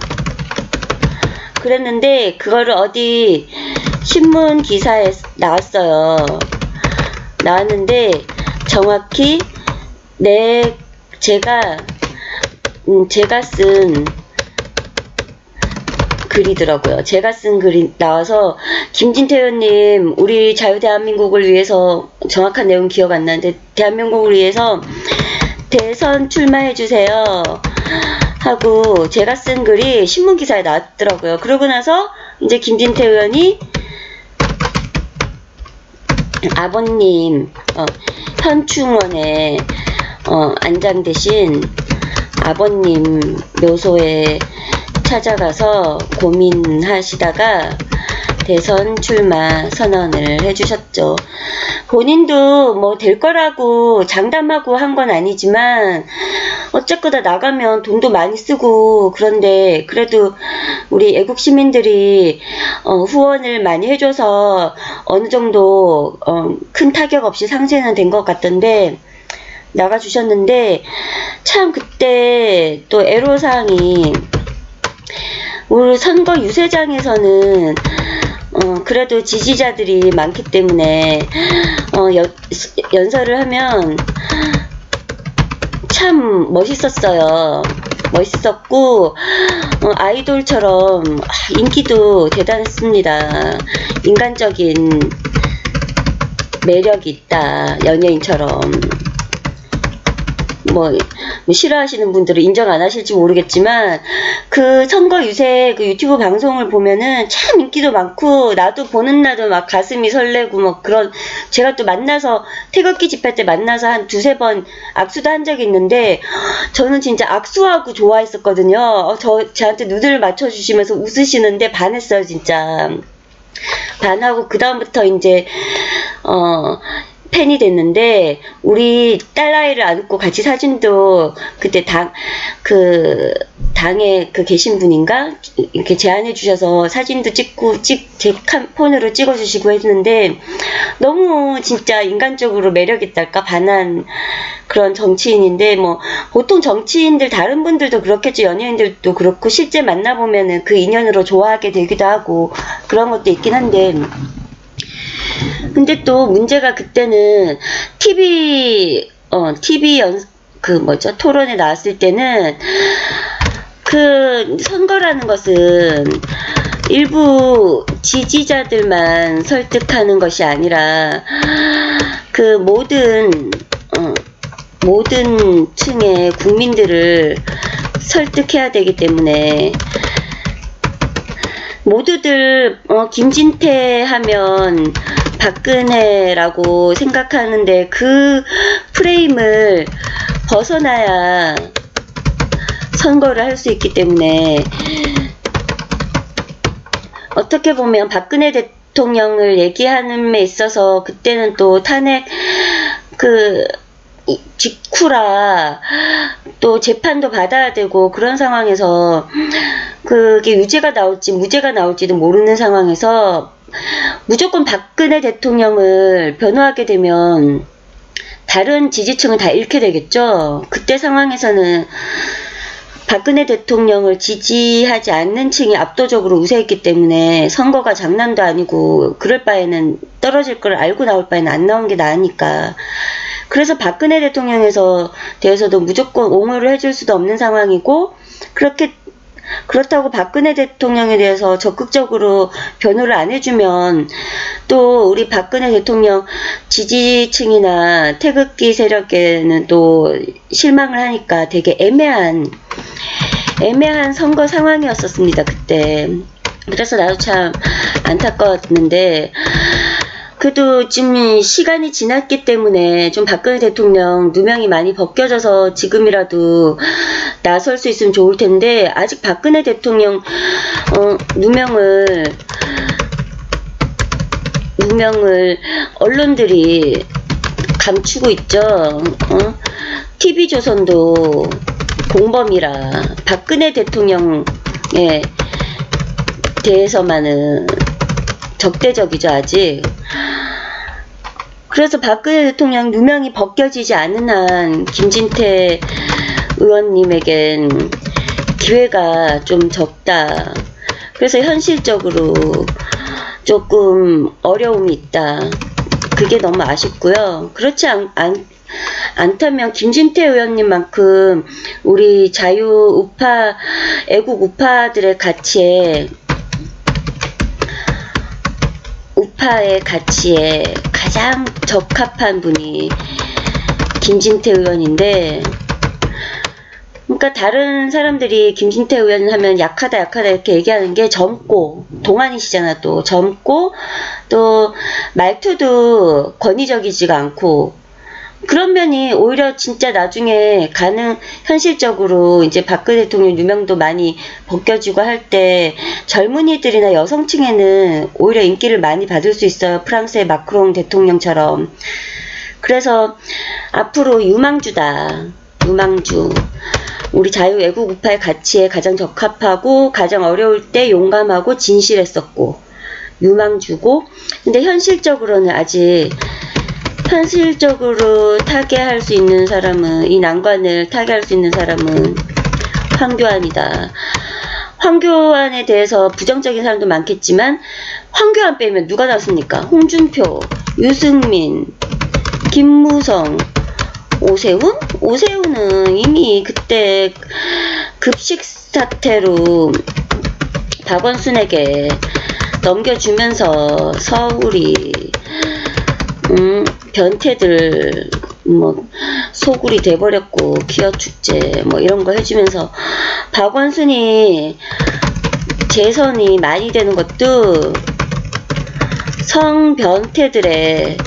그랬는데 그거를 어디 신문 기사에 나왔어요. 나왔는데 정확히 제가 쓴 글이더라고요. 제가 쓴 글이 나와서 김진태 의원님 우리 자유대한민국을 위해서 정확한 내용 기억 안 나는데 대한민국을 위해서 대선 출마해주세요 하고 제가 쓴 글이 신문기사에 나왔더라고요. 그러고 나서 이제 김진태 의원이 아버님 현충원에 안장되신 아버님 묘소에 찾아가서 고민하시다가 대선 출마 선언을 해주셨죠. 본인도 뭐 될 거라고 장담하고 한 건 아니지만 어쨌거나 나가면 돈도 많이 쓰고 그런데 그래도 우리 애국 시민들이 후원을 많이 해줘서 어느 정도 큰 타격 없이 상쇄는 된 것 같던데 나가주셨는데 참 그때 또 애로사항이 우리 선거 유세장에서는 그래도 지지자들이 많기 때문에 연설을 하면 참 멋있었어요. 멋있었고 아이돌처럼 인기도 대단했습니다. 인간적인 매력이 있다. 연예인처럼. 뭐 싫어하시는 분들은 인정 안 하실지 모르겠지만 그 선거 유세 그 유튜브 방송을 보면은 참 인기도 많고 나도 보는 날도 막 가슴이 설레고 뭐 그런 제가 또 만나서 태극기 집회 때 만나서 한 두세 번 악수도 한 적이 있는데 저는 진짜 악수하고 좋아했었거든요. 저한테 누드를 맞춰주시면서 웃으시는데 반했어요. 진짜 반하고 그 다음부터 이제 팬이 됐는데 당에 계신 분인가 이렇게 제안해 주셔서 사진도 찍고 제 폰으로 찍어 주시고 했는데 너무 진짜 인간적으로 매력 있달까 반한 그런 정치인인데, 뭐 보통 정치인들 다른 분들도 그렇겠죠. 연예인들도 그렇고 실제 만나보면은 그 인연으로 좋아하게 되기도 하고 그런 것도 있긴 한데, 근데 또 문제가 그때는 TV 토론에 나왔을 때는 그 선거라는 것은 일부 지지자들만 설득하는 것이 아니라 그 모든 층의 국민들을 설득해야 되기 때문에 모두들 김진태 하면 박근혜라고 생각하는데 그 프레임을 벗어나야 선거를 할 수 있기 때문에, 어떻게 보면 박근혜 대통령을 얘기하는 데 있어서 그때는 또 탄핵 직후라 또 재판도 받아야 되고 그런 상황에서 그게 유죄가 나올지 무죄가 나올지도 모르는 상황에서 무조건 박근혜 대통령을 변호하게 되면 다른 지지층을 다 잃게 되겠죠. 그때 상황에서는 박근혜 대통령을 지지하지 않는 층이 압도적으로 우세했기 때문에 선거가 장난도 아니고 그럴 바에는 떨어질 걸 알고 나올 바에는 안 나온 게 나으니까. 그래서 박근혜 대통령에 대해서도 무조건 옹호를 해줄 수도 없는 상황이고, 그렇다고 박근혜 대통령에 대해서 적극적으로 변호를 안 해주면 또 우리 박근혜 대통령 지지층이나 태극기 세력에는 또 실망을 하니까 되게 애매한 선거 상황이었었습니다, 그때. 그래서 나도 참 안타까웠는데, 그래도 지금 시간이 지났기 때문에 좀 박근혜 대통령 누명이 많이 벗겨져서 지금이라도 나설 수 있으면 좋을 텐데, 아직 박근혜 대통령 누명을 언론들이 감추고 있죠. TV조선도 공범이라 박근혜 대통령에 대해서만은 적대적이죠, 아직. 그래서 박근혜 대통령 누명이 벗겨지지 않은 한 김진태 의원님에겐 기회가 좀 적다. 그래서 현실적으로 조금 어려움이 있다. 그게 너무 아쉽고요. 그렇지 않다면 김진태 의원님만큼 우리 자유우파, 애국우파들의 우파의 가치에 가장 적합한 분이 김진태 의원인데, 그러니까 다른 사람들이 김진태 의원 하면 약하다 이렇게 얘기하는 게 젊고 동안이시잖아. 또 젊고 또 말투도 권위적이지가 않고, 그런 면이 오히려 진짜 나중에 현실적으로 이제 박근혜 대통령 유명도 많이 벗겨지고 할 때 젊은이들이나 여성층에는 오히려 인기를 많이 받을 수 있어요. 프랑스의 마크롱 대통령처럼. 그래서 앞으로 유망주다. 유망주. 우리 자유애국우파의 가치에 가장 적합하고 가장 어려울 때 용감하고 진실했었고 유망주고, 근데 현실적으로는 아직 타개할 수 있는 사람은, 이 난관을 타개할 수 있는 사람은 황교안이다. 황교안에 대해서 부정적인 사람도 많겠지만 황교안 빼면 누가 나왔습니까? 홍준표, 유승민, 김무성, 오세훈? 오세훈은 이미 그때 급식 사태로 박원순에게 넘겨주면서 서울이 변태들 소굴이 돼버렸고, 기어축제 이런 거 해주면서 박원순이 재선이 많이 되는 것도 성변태들의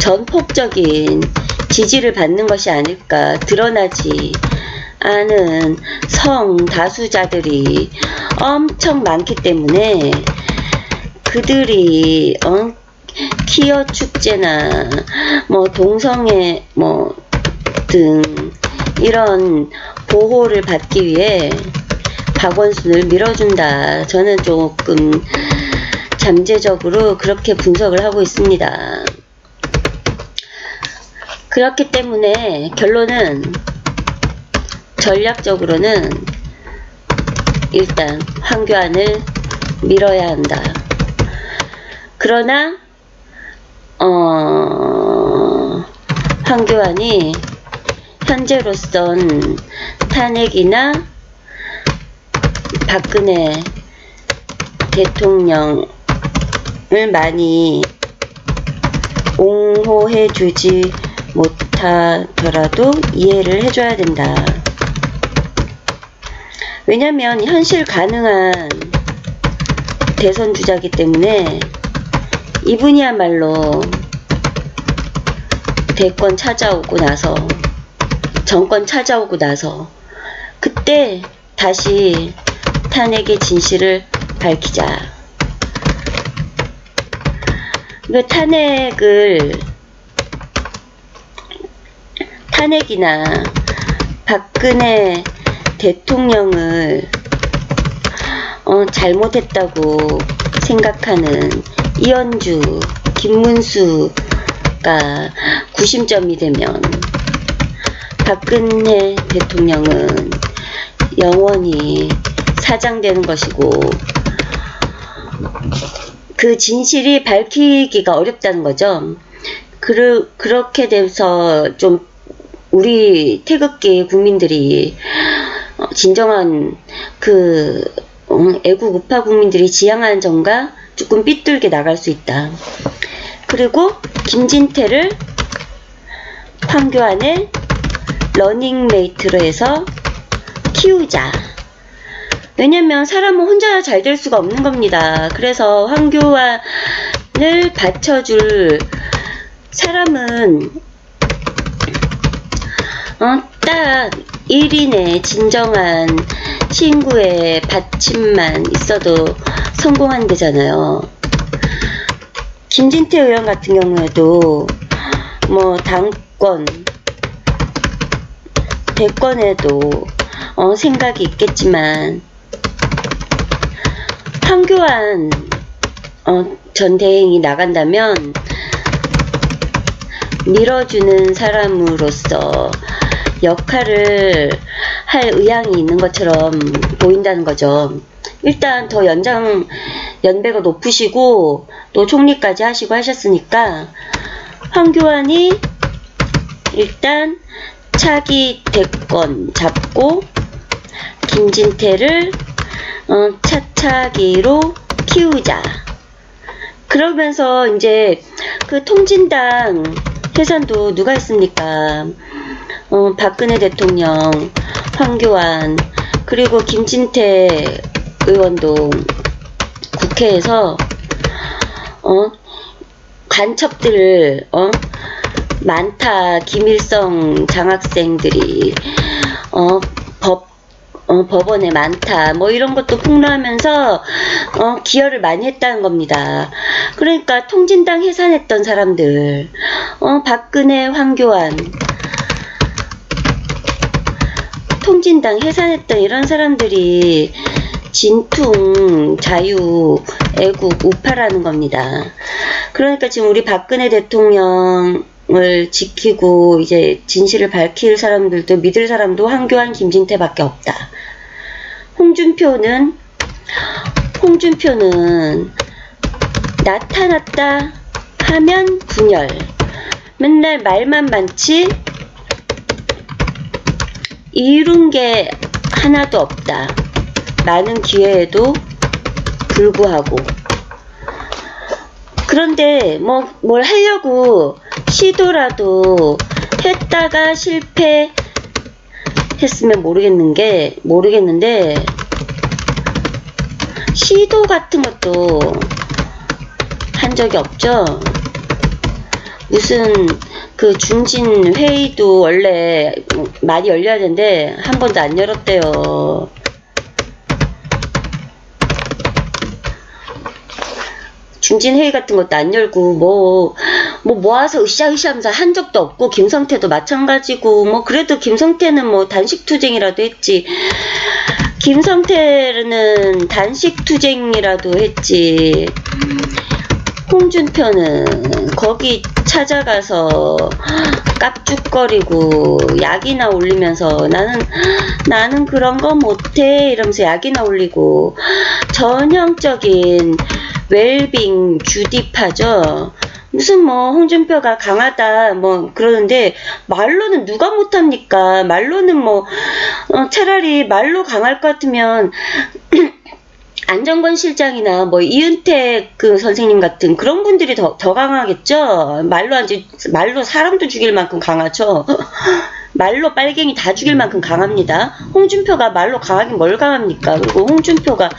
전폭적인 지지를 받는 것이 아닐까. 드러나지 않은 성다수자들이 엄청 많기 때문에 그들이 키어 축제나 동성애 등 이런 보호를 받기 위해 박원순을 밀어준다. 저는 조금 잠재적으로 그렇게 분석을 하고 있습니다. 그렇기 때문에 결론은 전략적으로는 일단 황교안을 밀어야 한다. 그러나 황교안이 현재로선 탄핵이나 박근혜 대통령을 많이 옹호해 주지 못하더라도 이해를 해줘야 된다. 왜냐면 현실 가능한 대선 주자이기 때문에 이분이야말로 대권 찾아오고 나서, 정권 찾아오고 나서 그때 다시 탄핵의 진실을 밝히자. 그 탄핵이나 박근혜 대통령을 잘못했다고 생각하는 이현주, 김문수가 구심점이 되면 박근혜 대통령은 영원히 사장되는 것이고, 그 진실이 밝히기가 어렵다는 거죠. 그렇게 돼서 좀 우리 태극기 국민들이 진정한 그 애국 우파 국민들이 지향하는 점과 조금 삐뚤게 나갈 수 있다. 그리고 김진태를 황교안의 러닝메이트로 해서 키우자. 왜냐면 사람은 혼자 잘 될 수가 없는 겁니다. 그래서 황교안을 받쳐줄 사람은 딱 1인의 진정한 친구의 받침만 있어도 성공한 데잖아요. 김진태 의원 같은 경우에도 뭐 당권, 대권에도 생각이 있겠지만 황교안 전 대행이 나간다면 밀어주는 사람으로서 역할을 할 의향이 있는 것처럼 보인다는 거죠. 일단 더 연배가 높으시고 또 총리까지 하시고 하셨으니까 황교안이 일단 차기 대권 잡고 김진태를 차차기로 키우자. 그러면서 이제 그 통진당 해산도 누가 했습니까? 박근혜 대통령, 황교안, 그리고 김진태 의원도 국회에서 간첩들 많다. 김일성 장학생들이 법원에 많다. 뭐 이런 것도 폭로하면서 기여를 많이 했다는 겁니다. 그러니까 통진당 해산했던 사람들, 박근혜, 황교안, 통진당 해산했던 이런 사람들이 진퉁, 자유, 애국, 우파라는 겁니다. 그러니까 지금 우리 박근혜 대통령을 지키고 이제 진실을 밝힐 사람들도, 믿을 사람도 황교안, 김진태밖에 없다. 홍준표는 나타났다 하면 분열, 맨날 말만 많지 이룬 게 하나도 없다. 많은 기회에도 불구하고. 그런데 뭘 하려고 시도라도 했다가 실패했으면 모르겠는데 시도 같은 것도 한 적이 없죠. 무슨 그 중진 회의도 원래 많이 열려야 되는데 한 번도 안 열었대요. 중진 회의 같은 것도 안 열고 뭐 모아서 으쌰으쌰 하면서 한 적도 없고, 김성태도 마찬가지고, 그래도 김성태는 단식투쟁이라도 했지. 김성태는 단식투쟁이라도 했지, 홍준표는 거기 찾아가서 깝죽거리고 약이나 올리면서 나는 그런 거 못해 이러면서 약이나 올리고 전형적인 웰빙 주디파죠. 무슨 뭐 홍준표가 강하다 뭐 그러는데 말로는 누가 못합니까? 말로는 뭐 차라리 말로 강할 것 같으면 안정권 실장이나 뭐 이은택 그 선생님 같은 그런 분들이 더 강하겠죠. 말로 사람도 죽일 만큼 강하죠. 말로 빨갱이 다 죽일 만큼 강합니다. 홍준표가 말로 강하긴 뭘 강합니까? 그리고 홍준표가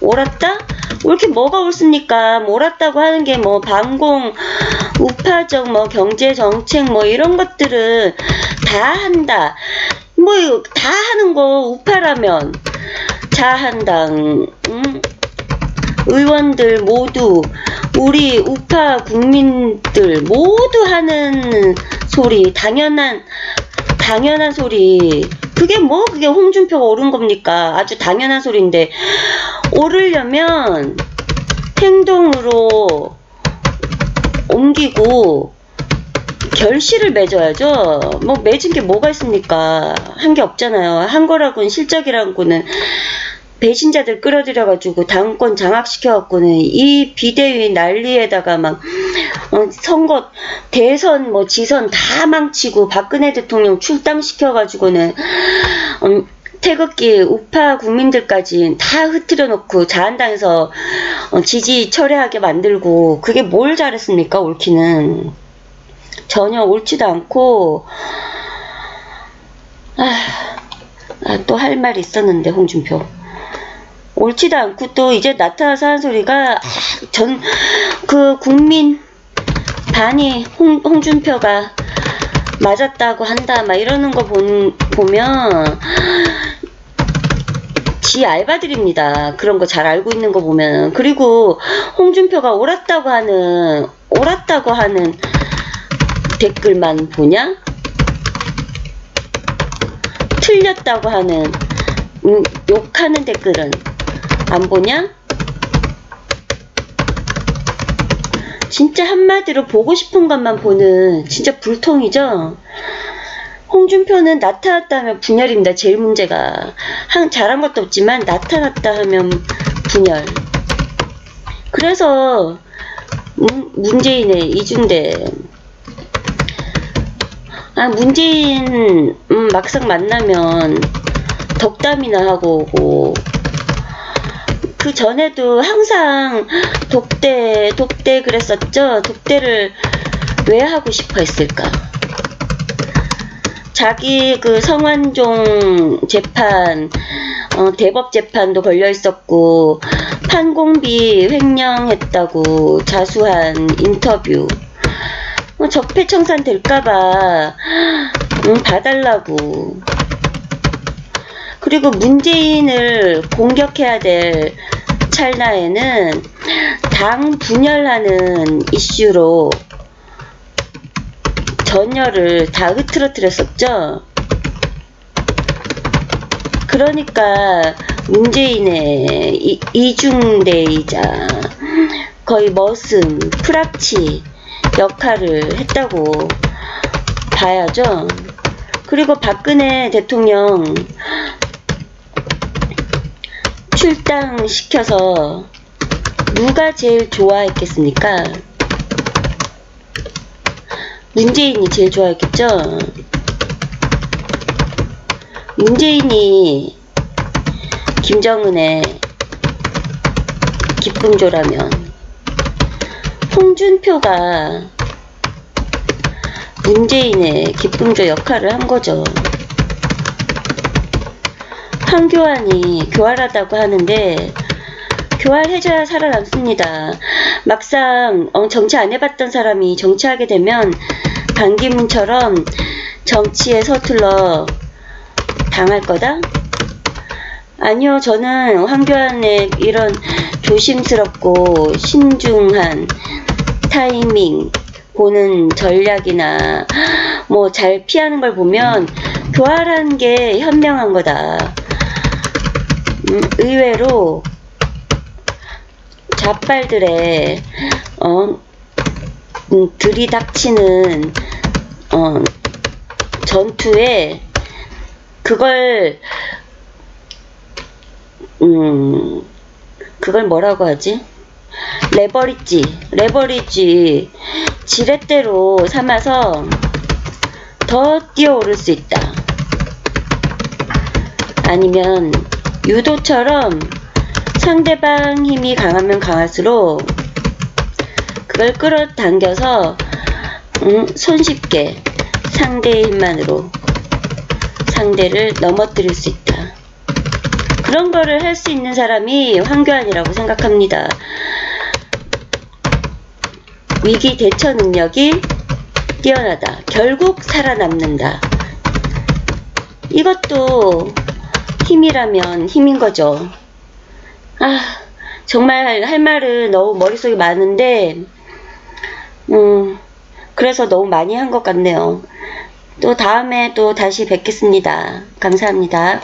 옳았다? 왜 이렇게 뭐가 옳습니까? 뭐 옳았다고 하는 게 뭐 반공, 우파적 뭐 경제 정책 뭐 이런 것들은 다 한다. 뭐 다 하는 거 우파라면 자한당 의원들 모두 우리 우파 국민들 모두 하는 소리, 당연한 소리. 그게 홍준표가 옳은 겁니까? 아주 당연한 소리인데 옳으려면 행동으로 옮기고 결실을 맺어야죠. 뭐 맺은 게 뭐가 있습니까? 한 게 없잖아요. 한 거라고는 실적이라고는 배신자들 끌어들여가지고 당권 장악시켜갖고는 이 비대위 난리에다가 막 선거 대선 뭐 지선 다 망치고 박근혜 대통령 출당시켜가지고는 태극기 우파 국민들까지 다 흐트려 놓고 자한당에서 지지 철회하게 만들고 그게 뭘 잘했습니까? 옳기는 전혀 옳지도 않고 또 할 말이 있었는데 홍준표 옳지도 않고 또 이제 나타나서 하는 소리가 그 국민 반이 홍준표가 맞았다고 한다 막 이러는 거 보면 지 알바들입니다. 그런 거 잘 알고 있는 거 보면. 그리고 홍준표가 옳았다고 하는 댓글만 보냐? 틀렸다고 하는 욕하는 댓글은 안 보냐? 진짜 한마디로 보고 싶은 것만 보는 진짜 불통이죠. 홍준표는 나타났다 하면 분열입니다. 제일 문제가 잘한 것도 없지만 나타났다 하면 분열. 그래서 문재인의 이중대 문재인 막상 만나면 덕담이나 하고 오고 그 전에도 항상 독대 그랬었죠. 독대를 왜 하고 싶어 했을까? 자기 그 성완종 재판 대법 재판도 걸려 있었고 판공비 횡령했다고 자수한 인터뷰 적폐청산 될까봐 봐달라고. 그리고 문재인을 공격해야 될 찰나에는 당 분열하는 이슈로 전열을 다 흐트러뜨렸었죠. 그러니까 문재인의 이중대이자 거의 머슴, 프락치 역할을 했다고 봐야죠. 그리고 박근혜 대통령 출당시켜서 누가 제일 좋아했겠습니까? 문재인이 제일 좋아했겠죠. 문재인이 김정은의 기쁨조라면 홍준표가 문재인의 기쁨조 역할을 한 거죠. 황교안이 교활하다고 하는데 교활해져야 살아남습니다. 막상 정치 안 해봤던 사람이 정치하게 되면 반기문처럼 정치에 서툴러 당할 거다? 아니요, 저는 황교안의 이런 조심스럽고 신중한 타이밍 보는 전략이나 뭐 잘 피하는 걸 보면 교활한 게 현명한 거다. 의외로 잡발들의 들이닥치는 전투에 그걸 뭐라고 하지? 레버리지 지렛대로 삼아서 더 뛰어오를 수 있다. 아니면 유도처럼 상대방 힘이 강하면 강할수록 그걸 끌어당겨서 손쉽게 상대의 힘만으로 상대를 넘어뜨릴 수 있다. 그런 거를 할 수 있는 사람이 황교안이라고 생각합니다. 위기 대처 능력이 뛰어나다. 결국 살아남는다. 이것도 힘이라면 힘인 거죠. 정말 할 말은 너무 머릿속에 많은데 그래서 너무 많이 한 것 같네요. 또 다음에 또 다시 뵙겠습니다. 감사합니다.